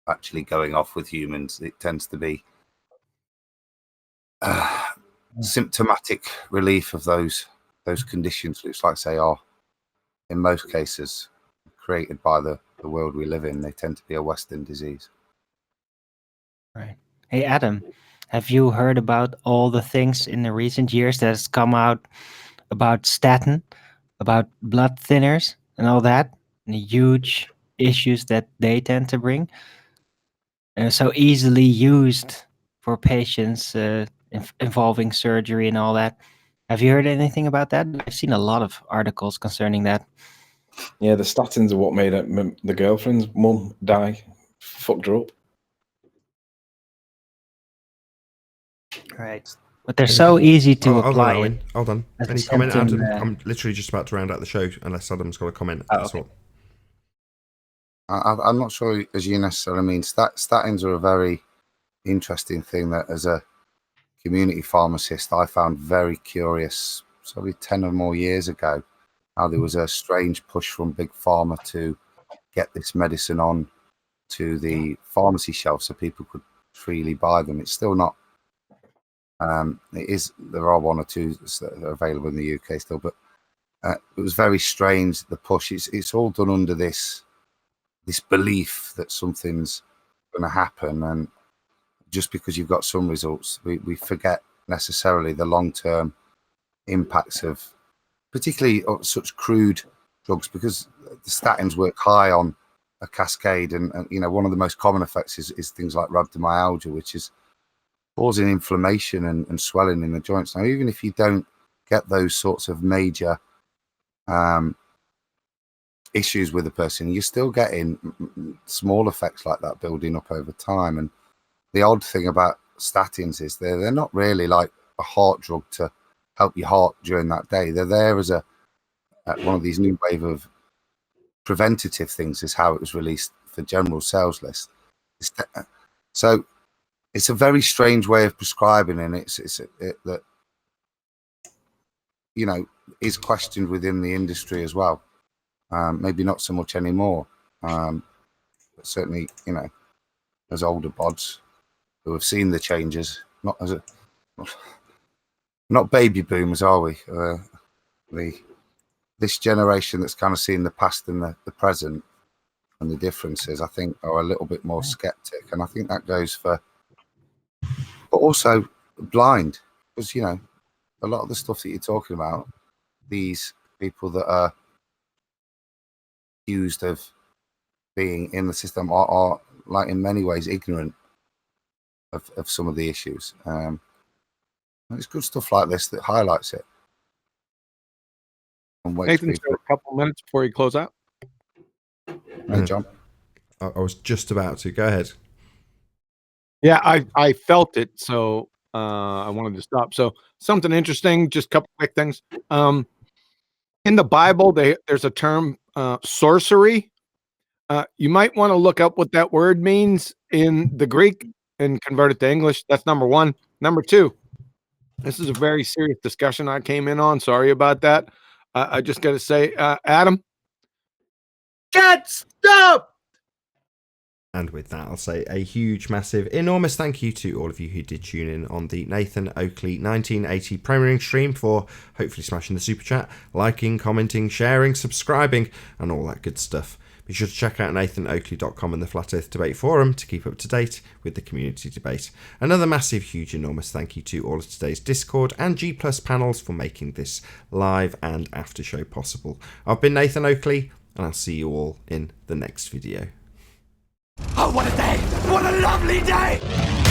actually going off with humans. It tends to be symptomatic relief of those conditions, which, like I say, are in most cases created by the world we live in. They tend to be a Western disease. Right. Hey, Adam, have you heard about all the things in the recent years that has come out about statin, about blood thinners and all that, and the huge issues that they tend to bring? And so easily used for patients involving surgery and all that. Have you heard anything about that? I've seen a lot of articles concerning that. Yeah, the statins are what made the girlfriend's mum die. Fucked her up. Right. But they're so easy to Hold on, apply. Owen. Hold on. as a Any comment, symptom, Adam? I'm literally just about to round out the show, unless Adam's got a comment. That's all. I'm not sure, as you necessarily mean, statins are a very interesting thing that, as a community pharmacist, I found very curious. Probably 10 or more years ago, how there was a strange push from big pharma to get this medicine on to the pharmacy shelf so people could freely buy them. It's still not. It is. There are one or two that are available in the UK still, but it was very strange. The push. It's all done under this belief that something's going to happen, and just because you've got some results, we forget necessarily the long-term impacts of, particularly of such crude drugs, because the statins work high on a cascade, and you know, one of the most common effects is things like rhabdomyalgia, which is causing inflammation and swelling in the joints. Now, even if you don't get those sorts of major issues with a person, you're still getting small effects like that building up over time. And the odd thing about statins is they're not really like a heart drug to help your heart during that day. They're there as one of these new wave of preventative things, is how it was released for general sales list. So it's a very strange way of prescribing, and it's that, you know, is questioned within the industry as well. Maybe not so much anymore, but certainly, you know, as older bods who have seen the changes, not baby boomers, are we? This generation that's kind of seen the past and the present and the differences, I think, are a little bit more skeptic, and I think that goes for, but also blind, because, you know, a lot of the stuff that you're talking about, these people that are accused of being in the system are like in many ways ignorant of some of the issues. And it's good stuff like this that highlights it. Nathan's got a couple minutes before you close out. Hey, John. I was just about to. Go ahead. Yeah, I felt it, so I wanted to stop. So something interesting, just a couple quick things. In the Bible, there's a term, sorcery. You might want to look up what that word means in the Greek and convert it to English. That's number one. Number two, this is a very serious discussion I came in on. Sorry about that. I just got to say, Adam, get stuff. And with that, I'll say a huge, massive, enormous thank you to all of you who did tune in on the Nathan Oakley 1980 premiering stream, for hopefully smashing the super chat, liking, commenting, sharing, subscribing, and all that good stuff. Be sure to check out nathanoakley.com and the Flat Earth Debate Forum to keep up to date with the community debate. Another massive, huge, enormous thank you to all of today's Discord and G+ panels for making this live and after show possible. I've been Nathan Oakley, and I'll see you all in the next video. Oh, what a day! What a lovely day!